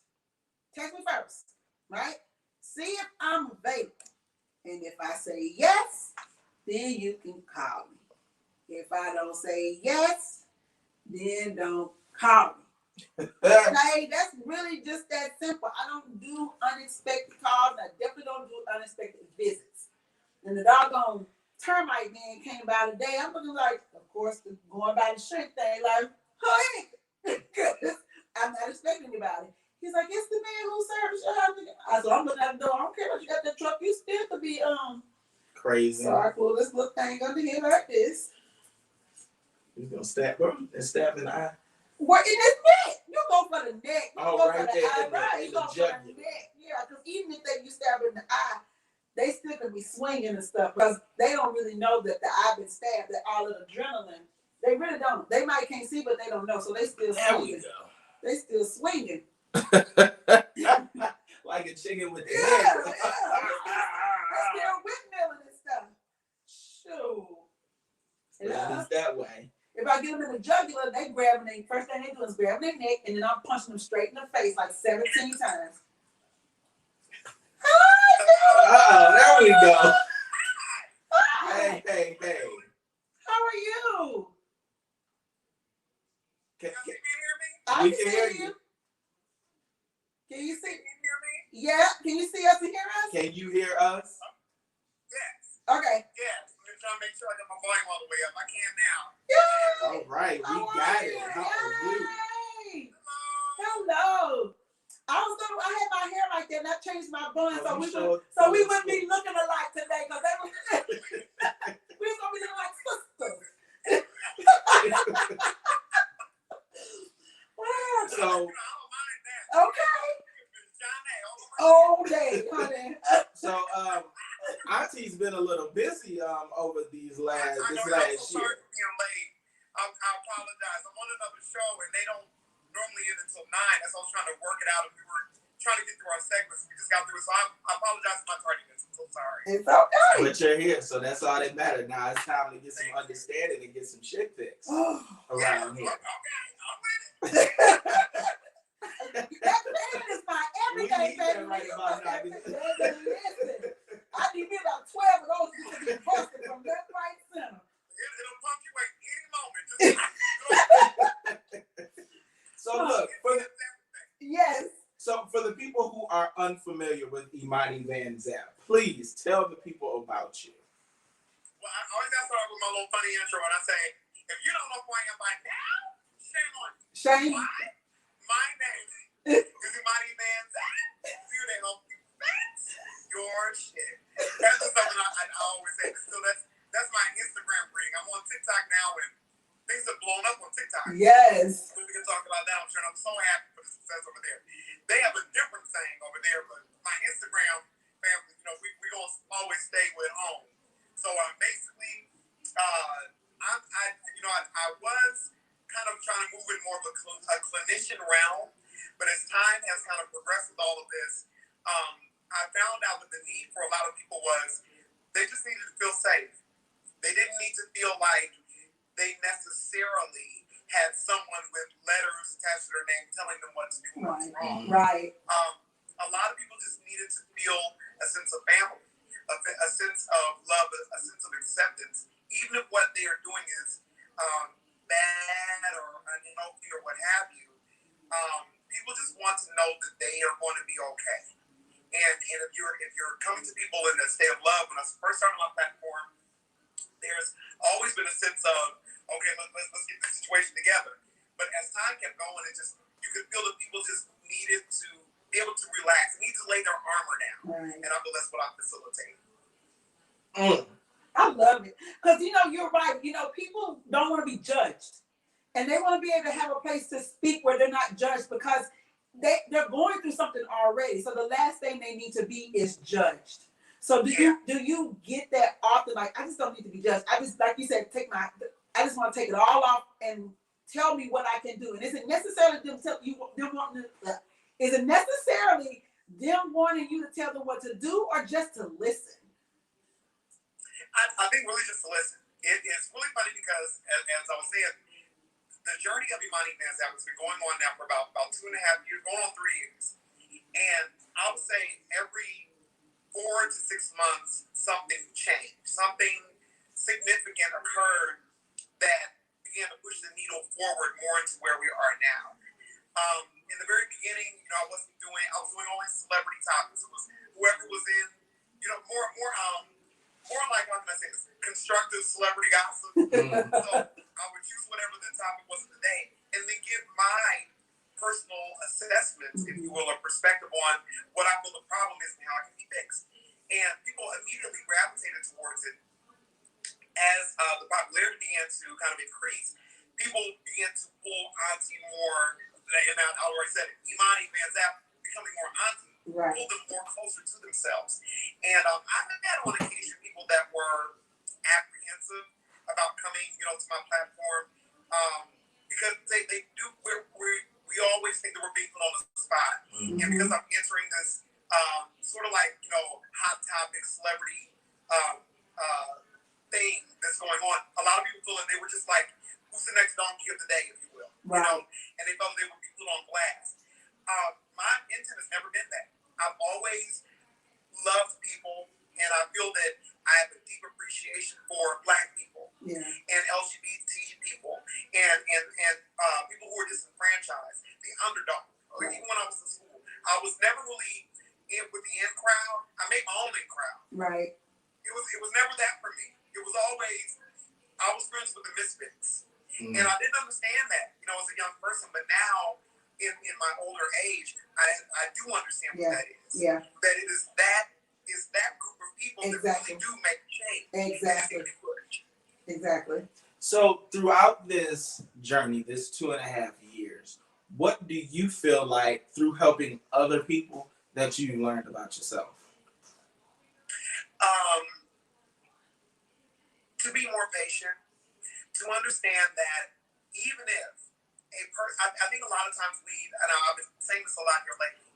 Right? See if I'm available. And if I say yes, then you can call me. If I don't say yes, then don't call me. Hey, that's really just that simple. I don't do unexpected calls. I definitely don't do unexpected visits. And the doggone termite man came by today. I'm looking like, of course, going by the shrink thing, like, hey, I'm not expecting anybody. He's like, it's the man who serves your house. I said, I'm looking at the door. I don't care what you got that truck. You still could be crazy. So I pull this little thing under here like this. He's gonna stab in the eye. What in his neck? You go for the neck. You go right for the there, eye. Right. You go for the neck. Yeah, because even if you stab in the eye, they still can be swinging and stuff because they don't really know that the eye been stabbed. That all of the adrenaline, they really don't. They might can't see, but they don't know. So they still swinging. They still swinging. Like a chicken with the head. They're still windmilling and stuff. Shoot. It's that way. If I get them in the jugular, they grabbing their first thing they do is grabbing their neck and then I'm punching them straight in the face like 17 times. There we go. Hey. How are you? Can I can hear you. Can you see? Yeah. Can you see us and hear us? Can you hear us? Yes. Okay. Yes. I'm just trying to make sure I got my volume all the way up. I can now. Yay! All right, we got it. How are you? Yay! Hello. I had my hair like that and I changed my bun so we wouldn't be looking alike today because we was gonna be looking like sisters. Wow. So Okay. All day, honey. So Auntie's been a little busy over this last year. I'm sorry for being late. I apologize. I'm on another show and they don't normally end until 9. That's why I was trying to work it out and we were trying to get through our segments. We just got through it. So I apologize for my tardiness. I'm so sorry. It's okay. But you're here, so that's all that matters. Now it's time to get some understanding and get some shit fixed around here. Okay, I'm with it. That man is my everyday baby. Right about now. Listen, I need me about 12 of those to be busted from left, right, center. It'll punctuate any moment. So look, Yes. so for the people who are unfamiliar with Imani Van Zap, please tell the people about you. Well, I always got to start with my little funny intro and I say, if you don't know who I am by now, shame on you. Shame. Why? My name is Imani Van Zap. Here to help you fix your shit. That's just something I always say. So that's my Instagram ring. I'm on TikTok now and things have blown up on TikTok. Yes. We can talk about that. I'm sure. I'm so happy for the success over there. They have a different thing over there, but my Instagram family, we gonna always stay with home. So basically, I was kind of trying to move in more of a clinician realm, but as time has kind of progressed with all of this, I found out that the need for a lot of people was they just needed to feel safe. They didn't need to feel like they necessarily had someone with letters attached to their name telling them what to do and what's wrong. Right. A lot of people just needed to feel a sense of family, a sense of love, a sense of acceptance, even if what they are doing is bad or unhealthy or what have you. People just want to know that they are going to be okay. And if you're coming to people in a state of love, when I first started my platform, there's always been a sense of, okay, let's get the situation together. But as time kept going, you could feel that people just needed to be able to relax, need to lay their armor down. Right. And I feel that's what I facilitate. I love it. Because, you're right. People don't want to be judged. And they want to be able to have a place to speak where they're not judged because they're going through something already. So the last thing they need to be is judged. So do you get that often? Like, I just don't need to be judged. I just, like you said, I just want to take it all off and tell me what I can do. And is it necessarily them wanting you to tell them what to do or just to listen? I think really just to listen. It's really funny because, as I was saying, the journey of Imani Van Zap has been going on now for about 2.5 years, going on 3 years. And I would say every 4 to 6 months, something changed. Something significant occurred that began to push the needle forward more into where we are now. In the very beginning, I was doing only celebrity topics. It was whoever was in, more like, how can I say this, constructive celebrity gossip. So I would choose whatever the topic was of the day and then give my personal assessments, if you will, or perspective on what I feel the problem is and how it can be fixed. And people immediately gravitated towards it. As the popularity began to kind of increase, people began to pull Auntie more, and I already said it, Imani Van Zap becoming more Auntie, right. Pulled them more closer to themselves. And I've had on occasion people that were apprehensive about coming, to my platform, because they do, we always think that we're being put on the spot. Mm-hmm. And because I'm entering this sort of like, hot topic celebrity thing that's going on, a lot of people feel that they were just like, who's the next donkey of the day, if you will, right. And they felt they would be put on always loved people, and I feel that I have a deep appreciation for Black people and LGBT people and people who are disenfranchised, the underdog. Right. Even when I was in school, I was never really in with the in crowd. I made my own in crowd. Right. It was never that for me. It was always I was friends with the misfits, and I didn't understand that, as a young person. But now, in my older age, I do understand what that is. Yeah. That it is that group of people that really do make change. Exactly. Exactly. So throughout this journey, this 2.5 years, what do you feel like through helping other people that you learned about yourself? To be more patient, to understand that even if a person, I think a lot of times and I've been saying this a lot here lately,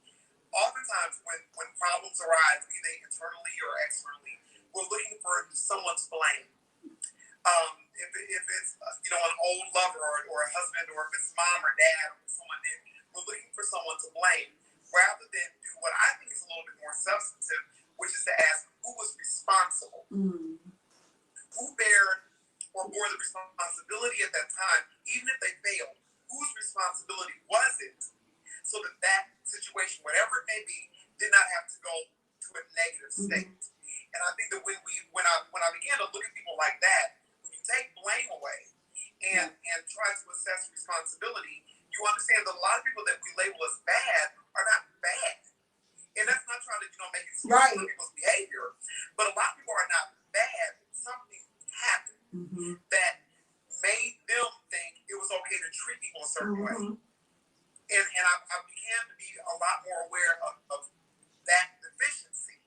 oftentimes when problems arise, be they internally or externally, we're looking for someone to blame. If it's an old lover or a husband, or if it's mom or dad or someone did, we're looking for someone to blame rather than do what I think is a little bit more substantive, which is to ask who was responsible, who bore the responsibility at that time, even if they failed. Whose responsibility was it, so that situation, whatever it may be, did not have to go to a negative state? And I think that when I began to look at people like that, when you take blame away and try to assess responsibility, you understand that a lot of people that we label as bad are not bad. And that's not trying to make excuses for people's behavior, but a lot of people are not bad. Something happened that made them think it was okay to treat people a certain way. And I began to be a lot more aware of that deficiency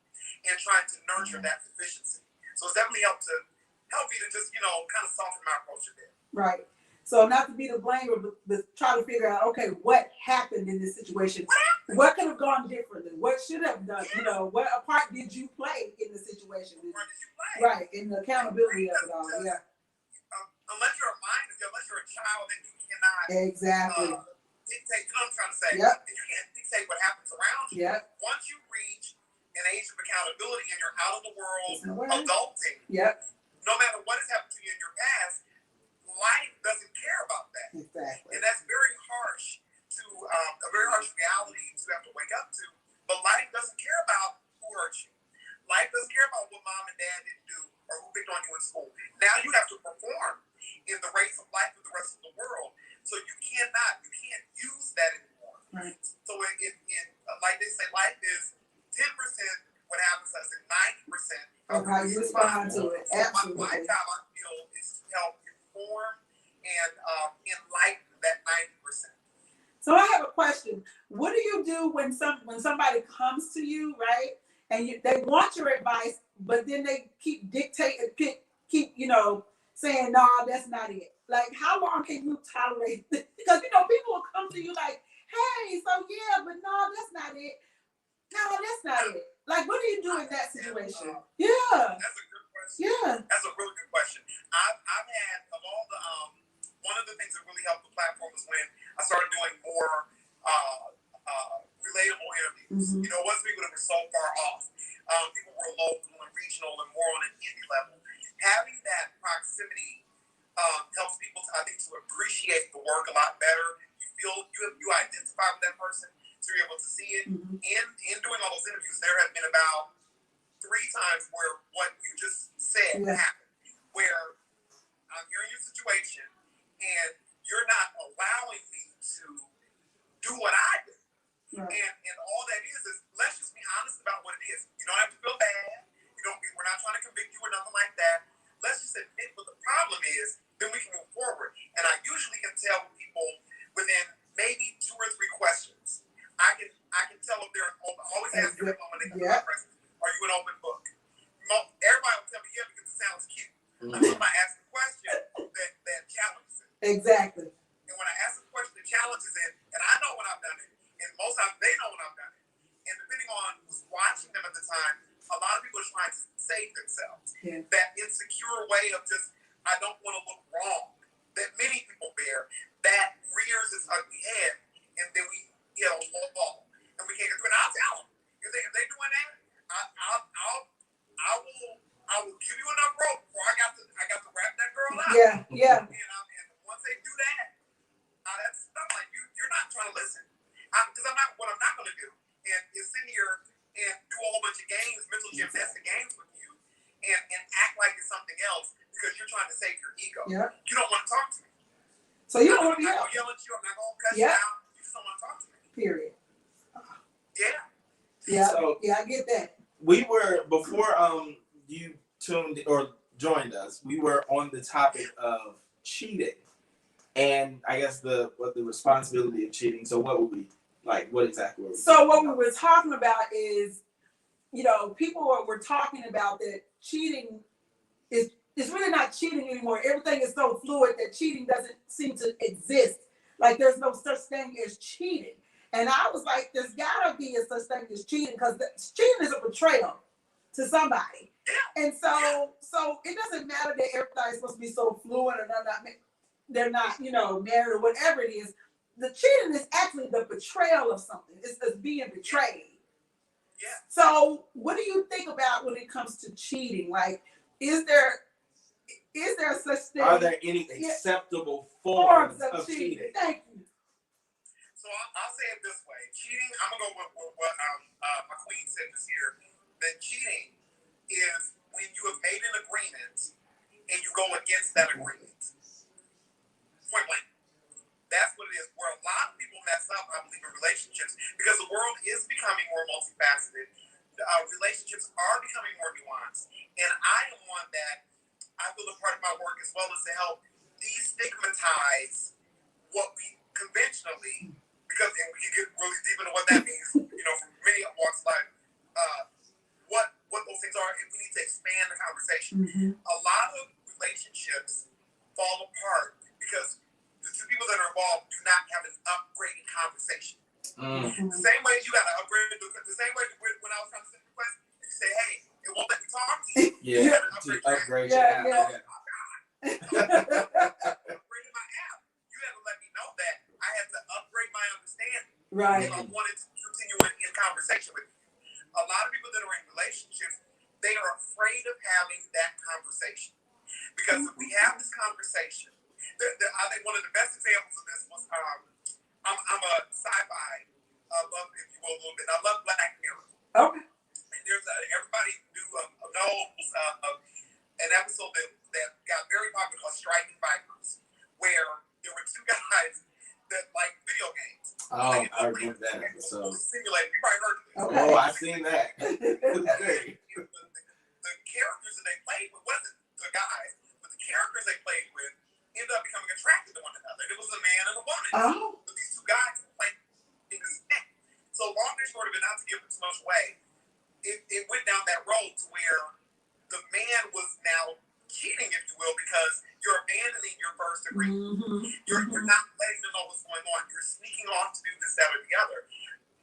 and trying to nurture that deficiency. So it's definitely helped me to just, kind of soften my approach a bit. Right. So not to be the blamer, but try to figure out, okay, what happened in this situation? What could have gone differently? What should have done? What part did you play in the situation? Right, in the accountability of it all. Yeah. Unless you're a child, then you cannot dictate. You know what I'm trying to say? Yep. You can't dictate what happens around you. Yep. Once you reach an age of accountability and you're out of the world, adulting. Yep. No matter what has happened to you in your past, life doesn't care about that. Exactly. And that's very harsh a very harsh reality to have to wake up to. But life doesn't care about who hurt you. Life doesn't care about what mom and dad didn't do or who picked on you in school. Now you have to perform in the race of life with the rest of the world. So you can't use that anymore. Right. So like they say, life is 10% what happens to us and 90% of how you respond to it. So absolutely. My job, I feel, is to help inform and enlighten that 90%. So I have a question. What do you do when somebody comes to you, right? And they want your advice, but then they keep dictating, keep saying, no, that's not it. Like, how long can you tolerate this? Because people will come to you like, hey, so yeah, but no, that's not it. No, that's not it. Like, what do you do in that situation? Yeah. That's a good question. Yeah. That's a really good question. I've had, of all the, one of the things that really helped the platform was when I started doing more relatable interviews. It wasn't people that were so far off. People were local and regional and more on an indie level. Having that proximity helps people, I think, to appreciate the work a lot better. You feel you identify with that person, so you're able to see it. In doing all those interviews, there have been about 3 times where what you just said happened, where I'm hearing your situation and you're not allowing me to do what I do. Right. And all that is let's just be honest about what it is. You don't have to feel bad. We're not trying to convict you or nothing like that. Let's just admit what the problem is, then we can move forward. And I usually can tell people within maybe 2 or 3 questions. I can tell if they're open. Always ask everyone when they come to my presence, are you an open book? Everybody will tell me because it sounds cute. Until I ask a question that challenges it. Exactly. And when I ask a question that challenges it, and I know when I've done it, and most times they know when I've done it, and depending on who's watching them at the time, a lot of people are trying to save themselves. Yeah. That insecure way of just, I don't want to look wrong, that many people bear, that rears its ugly head, and then we hit a wall, and we can't get through. And I'll tell them, if they're doing Yeah. And once they do that, that's stuff like you're not trying to listen. Because what I'm not going to do is sit here and do a whole bunch of games, mental gymnastic games with you, and act like it's something else because you're trying to save your ego. Yeah. You don't want to talk to me. So you don't want to I'm be not going to yell at you. I'm not going to cuss you out. You just don't want to talk to me. Period. Yeah. Yeah. So, I get that. We were before you tuned or joined us. We were on the topic of cheating, and I guess the responsibility of cheating. So what would we like? What exactly were we? So what we were talking about is, people were talking about that cheating is really not cheating anymore. Everything is so fluid that cheating doesn't seem to exist. Like there's no such thing as cheating. And I was like, there's gotta be a such thing as cheating because cheating is a betrayal to somebody. And so it doesn't matter that everything's supposed to be so fluid and they're not married or whatever it is. The cheating is actually the betrayal of something. It's being betrayed. Yeah. So what do you think about when it comes to cheating? Like, is there such thing? Are there any acceptable forms of cheating? Thank you. So I'll say it this way: cheating. I'm gonna go with what my queen said this year. That cheating is when you have made an agreement and you go against that agreement. Point blank. That's what it is. Where a lot of people mess up, I believe, in relationships because the world is becoming more multifaceted. Relationships are becoming more nuanced, and I am one that I feel a part of my work as well is to help destigmatize what we conventionally. Because and we can get really deep into what that means, from many walks of life, what those things are, and we need to expand the conversation. Mm-hmm. A lot of relationships fall apart because the two people that are involved do not have an upgraded conversation. Mm-hmm. The same way you got to upgrade, the same way when I was trying to send a request, you say, hey, it won't let me talk to you. Yeah, You gotta to upgrade your Yeah, app. yeah. Upgraded my app. You had to let me know that I had to upgrade my understanding. Right. If I wanted to continue in conversation with you. A lot of people that are in relationships, they are afraid of having that conversation. Because if we have this conversation, I think one of the best examples of this was I'm a sci-fi buff, if you will, a little bit. I love Black Mirror. Okay. And there's everybody knows an episode that got very popular called Striking Vipers, where there were two guys that like video games. Oh, I remember that episode. Simulated. You probably heard of this. Okay. Oh, I seen that. The characters that they played with wasn't the guys, but the characters they played with ended up becoming attracted to one another. And it was a man and a woman. Oh. But these two guys played in this thing. So long and short of it, not to give too much away, it went down that road to where the man was now cheating, if you will, because you're abandoning your first agreement. Mm-hmm. You're not letting them know what's going on. You're sneaking off to do this, that, or the other.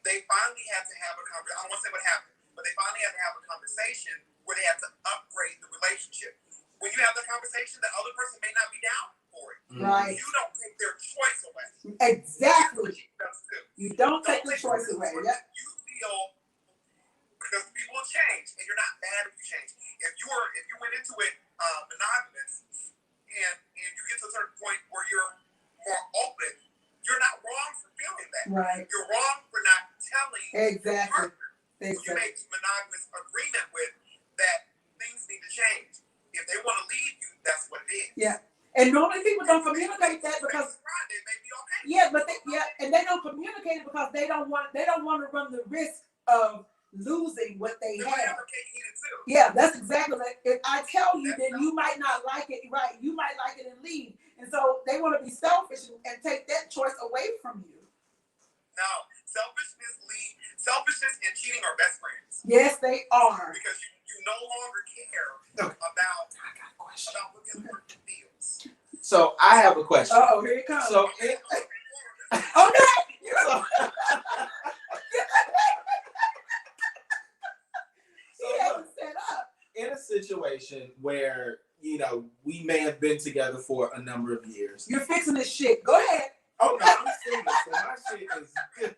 They finally had to have a conversation. I don't want to say what happened, but they finally had to have a conversation where they had to upgrade the relationship. When you have the conversation, the other person may not be down for it. Right. You don't take their choice away. Exactly. That's good. You don't take the choice away. Yep. You feel because people change, and you're not mad if you change. If you went into it monogamous, and you get to a certain point where you're more open, you're not wrong for feeling that. Right. You're wrong for not telling Exactly. your partner who you Exactly. make monogamous agreement with that things need to change. If they want to leave you, that's what it is. Yeah. And normally people don't communicate that because it may be okay. yeah, but and they don't communicate it because they don't want to run the risk of losing what they have. Yeah, that's exactly like if I tell you, then you might not like it, right? You might like it and leave. And so they want to be selfish and take that choice away from you. No, selfishness and cheating are best friends. Yes, they are. Because you no longer care about what the other person feels. So I have a question. Oh, here it comes. So oh no! In a situation where we may have been together for a number of years. You're fixing this shit. Go ahead. Oh no, I'm single, so my shit is good.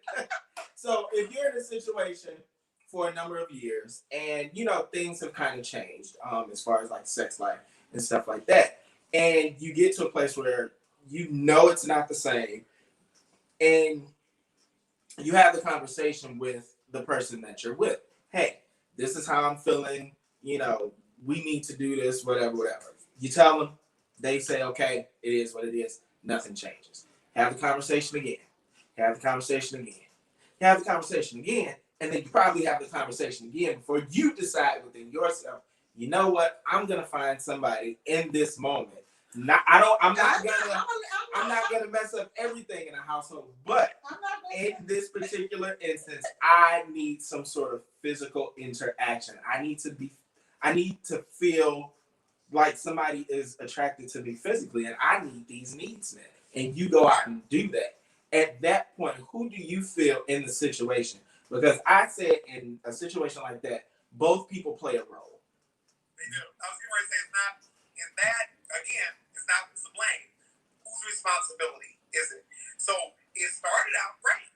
So if you're in a situation for a number of years and things have kind of changed as far as like sex life and stuff like that, and you get to a place where you know it's not the same, and you have the conversation with the person that you're with. Hey, this is how I'm feeling. You know, we need to do this, whatever, whatever. You tell them, they say, okay, it is what it is. Nothing changes. Have the conversation again. Have the conversation again. Have the conversation again. And then you probably have the conversation again before you decide within yourself, you know what? I'm gonna find somebody in this moment. I'm not gonna mess up everything in a household, but in this particular instance, I need some sort of physical interaction. I need to feel like somebody is attracted to me physically, and I need these needs met. And you go out and do that. At that point, who do you feel in the situation? Because I said in a situation like that, both people play a role. They do. I was going to say, it's not, in that, again, it's not the blame. Whose responsibility is it? So it started out great.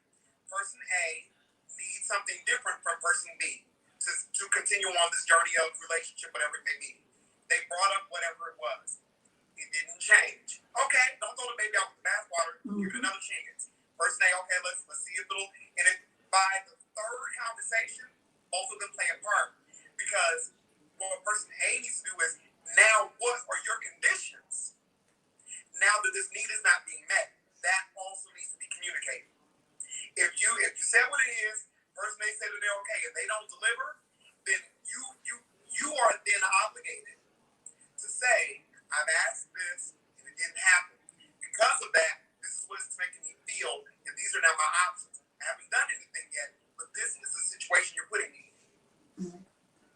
Person A needs something different from person B to continue on this journey of relationship, whatever it may be. They brought up whatever it was. It didn't change. Okay, don't throw the baby out with the bathwater. Give it another chance. Person A, okay, let's see if it'll. And if by the third conversation, both of them play a part, because what person A needs to do is, now what are your conditions? Now that this need is not being met, that also needs to be communicated. If you said what it is, person A said that they're okay. If they don't deliver, then you are then obligated to say, I've asked this and it didn't happen. Because of that, this is what it's making me feel, and these are now my options. I haven't done anything yet, but this is the situation you're putting me in.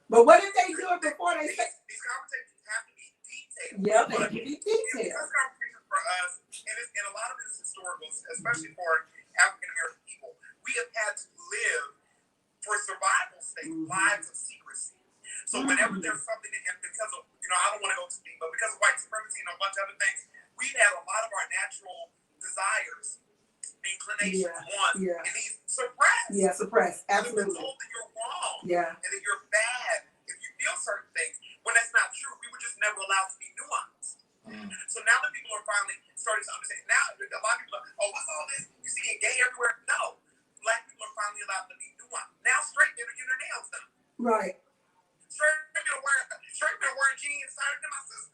But what if they do it before they say? These conversations have to be detailed. Yeah, they have to be detailed. Because conversations for us, and a lot of it is historical, especially for African American people, we have had to live for survival sake, lives of secrecy. So whenever there's something that, because of, I don't want to go too deep, but because of white supremacy and a bunch of other things, we've had a lot of our natural desires, inclinations, wants, and these suppressed. Yeah, suppressed. Absolutely. We've been told that you're wrong. Yeah. And that you're bad if you feel certain things. When that's not true, we were just never allowed to be nuanced. So now that people are finally starting to understand, now a lot of people are, oh, what's all this? You see it gay everywhere? No. Black people are finally allowed to be nuanced. Now straight men are getting their nails done. Right. Straight men wearing jeans tighter than my sister.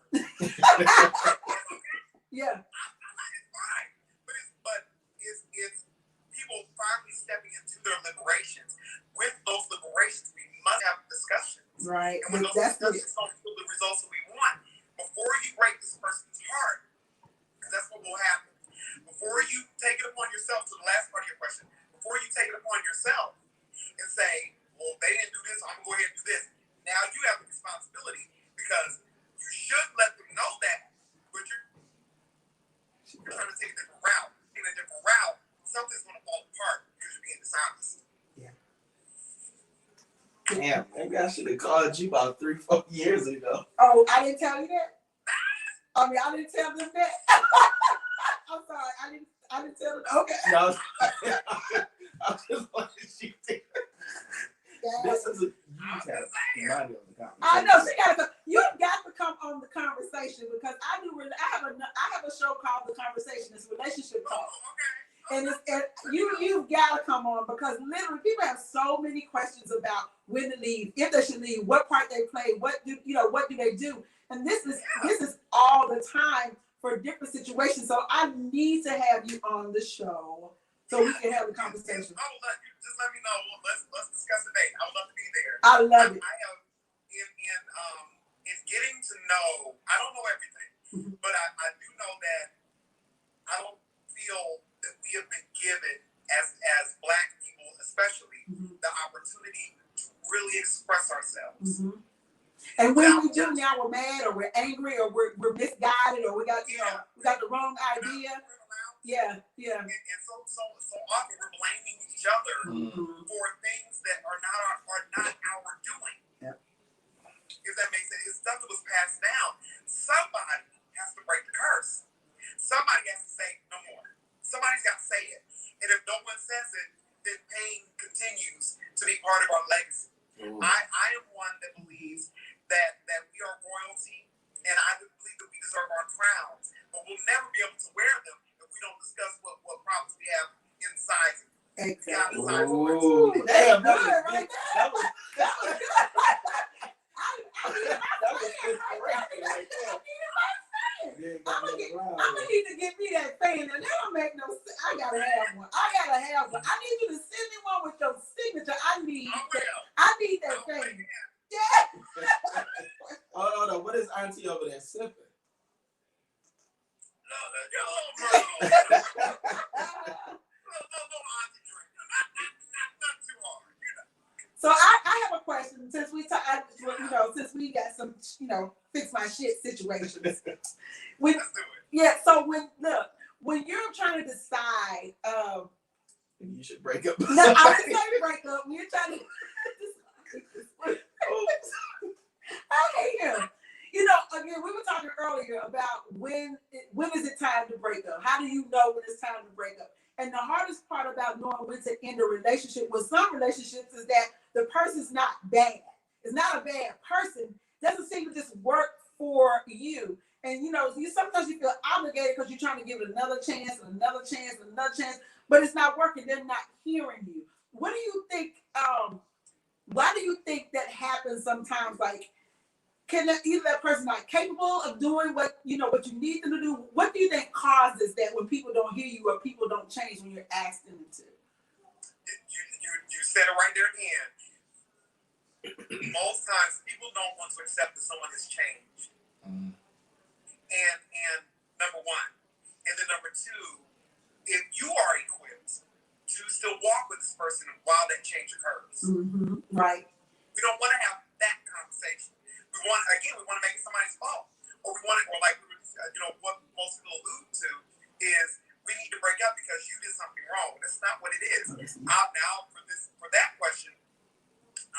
Yeah. It's fine. But it's people finally stepping into their liberations. With those liberations, we must have discussions. Right. And when those discussions don't yield the results that we want, before you break this person's heart, because that's what will happen, before you take it upon yourself, to the last part of your question, before you take it upon yourself and say, well, they didn't do this, I'm going to go ahead and do this. Now you have the responsibility, because you should let them know that, but you're trying to take a different route. In a different route, something's going to fall apart because you're being dishonest. Yeah. Damn, maybe I should have called you about 3-4 years ago. Oh, I didn't tell you that? I didn't tell them that. I'm sorry, I didn't tell them. Okay. No, I just wanted you to. This is I know you've got to come on the conversation, because I have a show called The Conversation. It's a relationship talk. And you've got to come on, because literally people have so many questions about when to leave, if they should leave, what part they play, what do they do, and this is all the time for different situations. So I need to have you on the show so we can have a conversation. I would love you. Just let me know. Let's discuss the date. I would love to be there. I love it. I have in getting to know. I don't know everything, but I do know that I don't feel that we have been given as Black people, especially, the opportunity to really express ourselves. And when we do, now we're mad, or we're angry, or we're misguided, or we got the wrong idea. Yeah. And so often we're blaming each other for things that are not our doing. Yep. If that makes sense, it's stuff that was passed down. Somebody has to break the curse. Somebody has to say no more. Somebody's got to say it. And if no one says it, then pain continues to be part of our legacy. I am one that believes that we are royalty, and I believe that we deserve our crown. Ooh, that's good right there. That was That was good. that was inspiration right there. I'm gonna need to get me that fan, and that don't make no sense. I gotta have one. I need you to send me one with your signature. I need that fan. Yeah. Hold on. What is Auntie over there sipping? So I have a question. Since we since we got some, fix my shit situations. So when you're trying to decide, you should break up. No, I didn't say break up. When you're trying to, I hate him. Again, we were talking earlier about when is it time to break up? How do you know when it's time to break up? And the hardest part about knowing when to end a relationship with some relationships is that the person's not bad. It's not a bad person. Doesn't seem to just work for you. And you sometimes you feel obligated because you're trying to give it another chance and another chance and another chance, but it's not working. They're not hearing you. What do you think? Why do you think that happens sometimes? Like, can either that person not capable of doing what you need them to do? What do you think causes that when people don't hear you or people don't change when you're asking them to? You said it right there again. Most times people don't want to accept that someone has changed. And number one. And then number two, if you are equipped to still walk with this person while that change occurs. Mm-hmm. Right. We don't want to have that conversation. We want to make it somebody's fault. Or what most people allude to is we need to break up because you did something wrong. That's not what it is. Now for that question,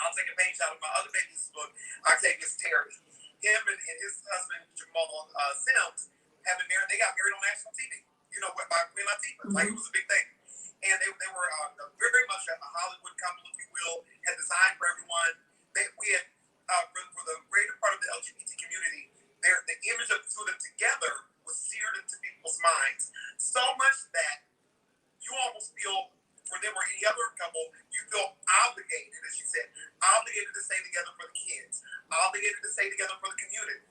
I'll take a page out of my other baby's book, Octavius Terry. Him and his husband, Jamal Sims, have been married. They got married on national TV, by Queen Latifah. Mm-hmm. Like, it was a big thing. And they were very much a Hollywood couple, if you will, had designed for everyone. We had, for the greater part of the LGBT community, the image of the two of them together was seared into people's minds. So much that you almost feel, for them or any other couple, you feel obligated, as you said, obligated to stay together for the kids, obligated to stay together for the community,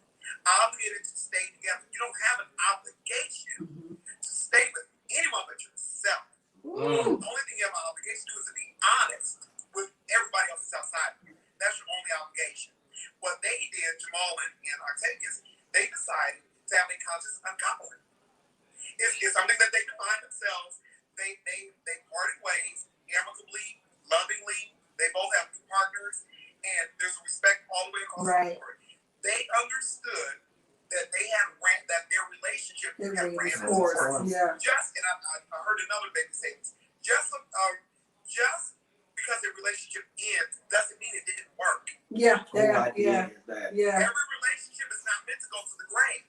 obligated to stay together. You don't have an obligation to stay with anyone but yourself. The only thing you have an obligation to do is to be honest with everybody else that's outside of you. That's your only obligation. What they did, Jamal and Octavius, they decided to have a conscious uncoupling. It's something that they defined themselves. They parted ways amicably, lovingly. They both have new partners, and there's respect all the way across the board. They understood that that their relationship had ran its course. Yeah. And I heard another baby say this. Just because a relationship ends doesn't mean it didn't work. Yeah. Every relationship is not meant to go to the grave.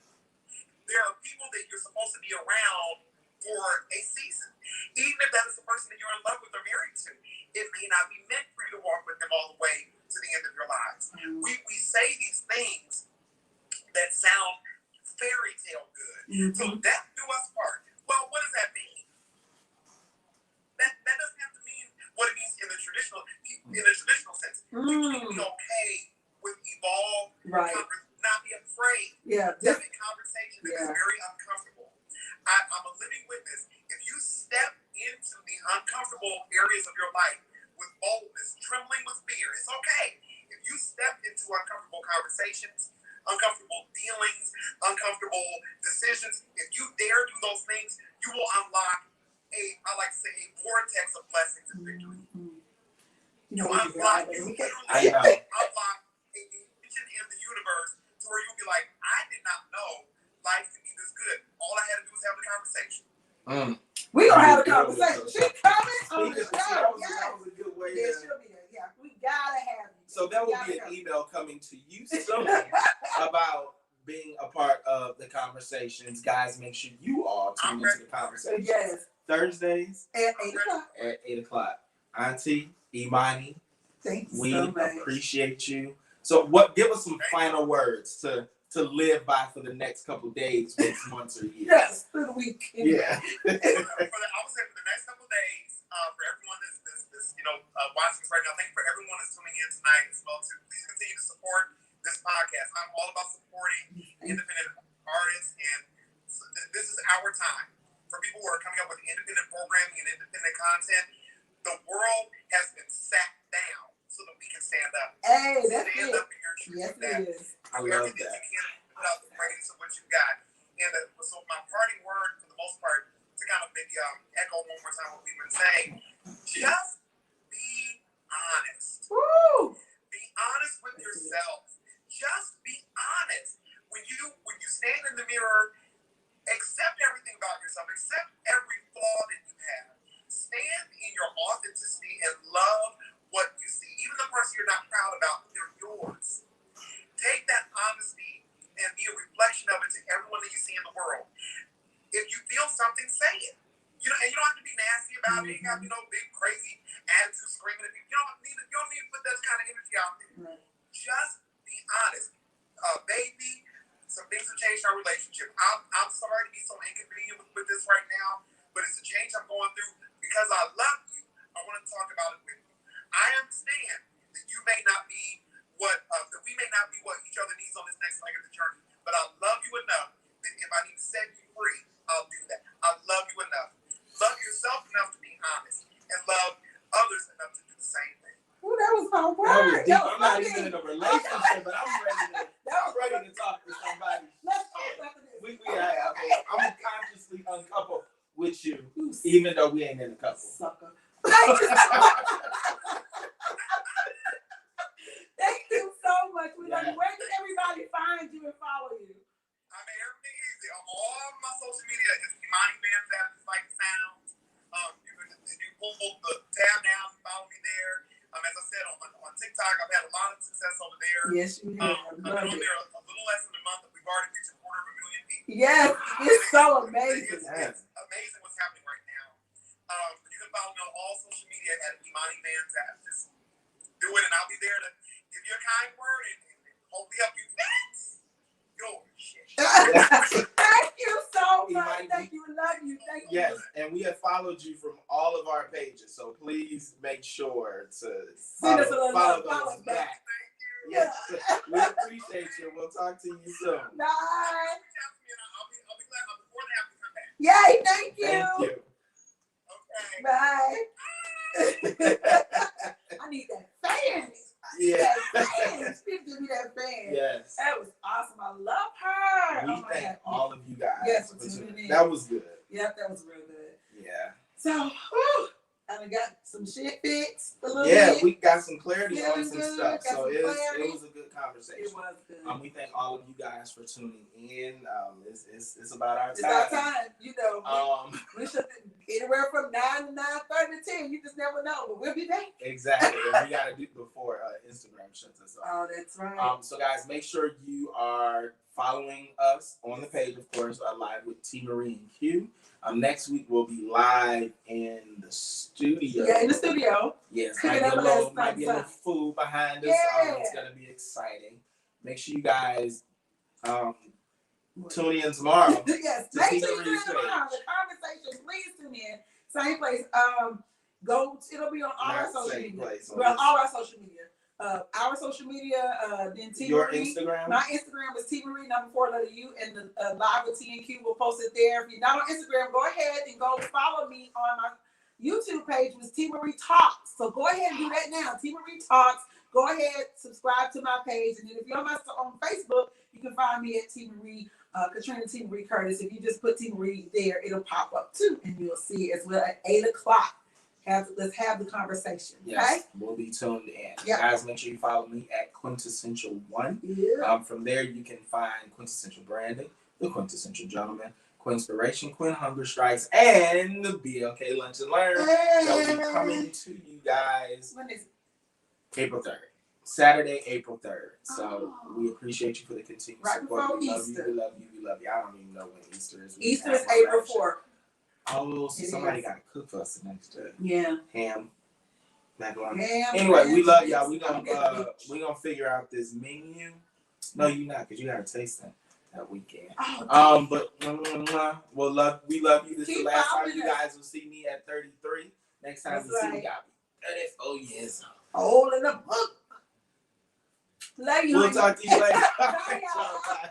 There are people that you're supposed to be around for a season. Even if that is the person that you're in love with or married to, it may not be meant for you to walk with them all the way to the end of your lives. We say these things that sound fairy tale good. So death do us part. Well, what does that mean? That doesn't have to mean what it means in the traditional sense. We can be okay with evolve, not be afraid to have a conversation that is very uncomfortable. I'm a living witness. If you step into the uncomfortable areas of your life with boldness, trembling with fear, it's okay. If you step into uncomfortable conversations, uncomfortable dealings, uncomfortable decisions, if you dare do those things, you will unlock a vortex of blessings and victory. You unlock a dimension in the universe to where you'll be like, I did not know life could be this good. All I had to do was have the conversation. We're going to have a conversation. She's coming on the show. That was a good way. She'll be there. Yeah, we got to have you. So that will be an email coming to you soon about being a part of the conversations. Guys, make sure you all tune into the conversation. Yes. Thursdays at 8 o'clock. At 8 o'clock. Auntie, Imani, thank you we so much. appreciate you. So give us some final words to live by for the next couple of days, weeks, months, or years. Yes, for the week. Yeah. I would say for the next couple of days, for everyone that's watching this right now. Thank you for everyone that's tuning in tonight as well. Please continue to support this podcast. I'm all about supporting independent artists, and this is our time for people who are coming up with independent programming and independent content. The world has been sat down so that we can stand up. Hey, that's stand it. up in your truth. Yes, that. it is. I love everything that. you can put out the praise of what you got. And so my parting word, for the most part, to kind of maybe echo one more time what we've been saying, just be honest. Woo! Be honest with yourself. Just be honest. When you stand in the mirror, accept everything about yourself. Accept every flaw that you have. Stand in your authenticity and love what you see. Even the person you're not proud about, they're yours. Take that honesty and be a reflection of it to everyone that you see in the world. If you feel something, say it. And you don't have to be nasty about it. You got big crazy attitude screaming at people. You don't need to put that kind of energy out there. Right. Just be honest. Baby, some things have changed our relationship. I'm sorry to be so inconvenient with this right now, but it's a change I'm going through because I love you. I want to talk about it with you. I understand that you may not be that we may not be what each other needs on this next leg of the journey, but I love you enough that if I need to set you free, I'll do that. I love you enough. Love yourself enough to be honest, and love others enough to do the same thing. Ooh, that was my That was word. deep. I'm not even in a relationship, but I'm ready to talk to somebody. Let's talk after this. I'm consciously uncoupled with you, even though we ain't in a couple. Sucker. Thank you so much. Thank you so much. We love you. Where can everybody find you and follow you? I mean, everything easy. All my social media is Imani Bands at the site sounds. You pull the tab down, follow me there. As I said, on TikTok, I've had a lot of success over there. Yes, you have. I've been on there a little less than a month, but we've already reached 250,000 people. Yes, it's so amazing. It's amazing what's happening right now. You can follow me on all social media at Imani Bands at. Just do it, and I'll be there to give you a kind word and hopefully help you fix your shit. Thank you so much. Thank you. Love you. Thank you. Yes, and we have followed you from all of our pages, so please make sure to Send us a little follow love. those back. Yes, we appreciate you. We'll talk to you soon. Bye. I'll be glad. I'm more than happy to come back. Yay, thank you. Thank you. Okay. Bye. I need that fan. Yeah. Please give me that fan. Yes. That was awesome. I love her. We thank all of you guys. Yes, for tuning in. in. That was good. Yep, that was real good. Yeah. So, I done got some shit fixed a little Yeah, bit. we got some clarity Feeling on some good, stuff. got So some it clarity. was a good conversation. It was good. We thank all of you guys for tuning in. It's about our time. It's our time. We should anywhere from 9 to 9:30 to 10. You just never know, but we'll be back. Exactly. And we gotta do before Instagram shuts us off. Oh, that's right. So guys, make sure you are following us on the page, of course, live with TMarieandQue. Next week we'll be live in the studio. Yeah, in the studio. Yes, Cooking might be a little food behind us. Yeah. It's gonna be exciting. Make sure you guys tune in tomorrow. Yes, to make see sure you the tune in replay. tomorrow. The conversation, please tune in. Same place. It'll be on all our social media. Well, all our social media. Our social media, then T Your Marie. Instagram. My Instagram is T Marie _4U, and the live with TNQ will post it there. If you're not on Instagram, go ahead and go follow me on my YouTube page, was T Marie Talks. So go ahead and do that now. T Marie Talks. Go ahead, subscribe to my page, and then if you're on Facebook, you can find me at T Marie Katrina T Marie Curtis. If you just put T Marie there, it'll pop up too, and you'll see it as well at 8:00. Let's have the conversation. Yes, okay? we'll be tuned in. Yep. Guys, make sure you follow me at Quintessential1. Yeah. From there, you can find Quintessential Branding, The Quintessential Gentleman, Quinspiration, Quinn Hunger Strikes, and the BLK Lunch and Learn that will be coming to you guys When is it? April 3rd. Saturday, April 3rd. So we appreciate you for the continued support. Before We love Easter. you, we love you, we love you. I don't even know when Easter is. Easter is April 4th. Oh, so somebody got to cook for us the next day. Yeah. Ham. Macaroni. Ham, Anyway, we love y'all. we We gonna figure out this menu. No, you not, because you gotta taste that weekend. But we love you. This is the last time you guys will see me at 33. Next time. Time to see, we got 34 years old. Old in the book. Love you, We'll talk to you later. Bye, y'all. Bye.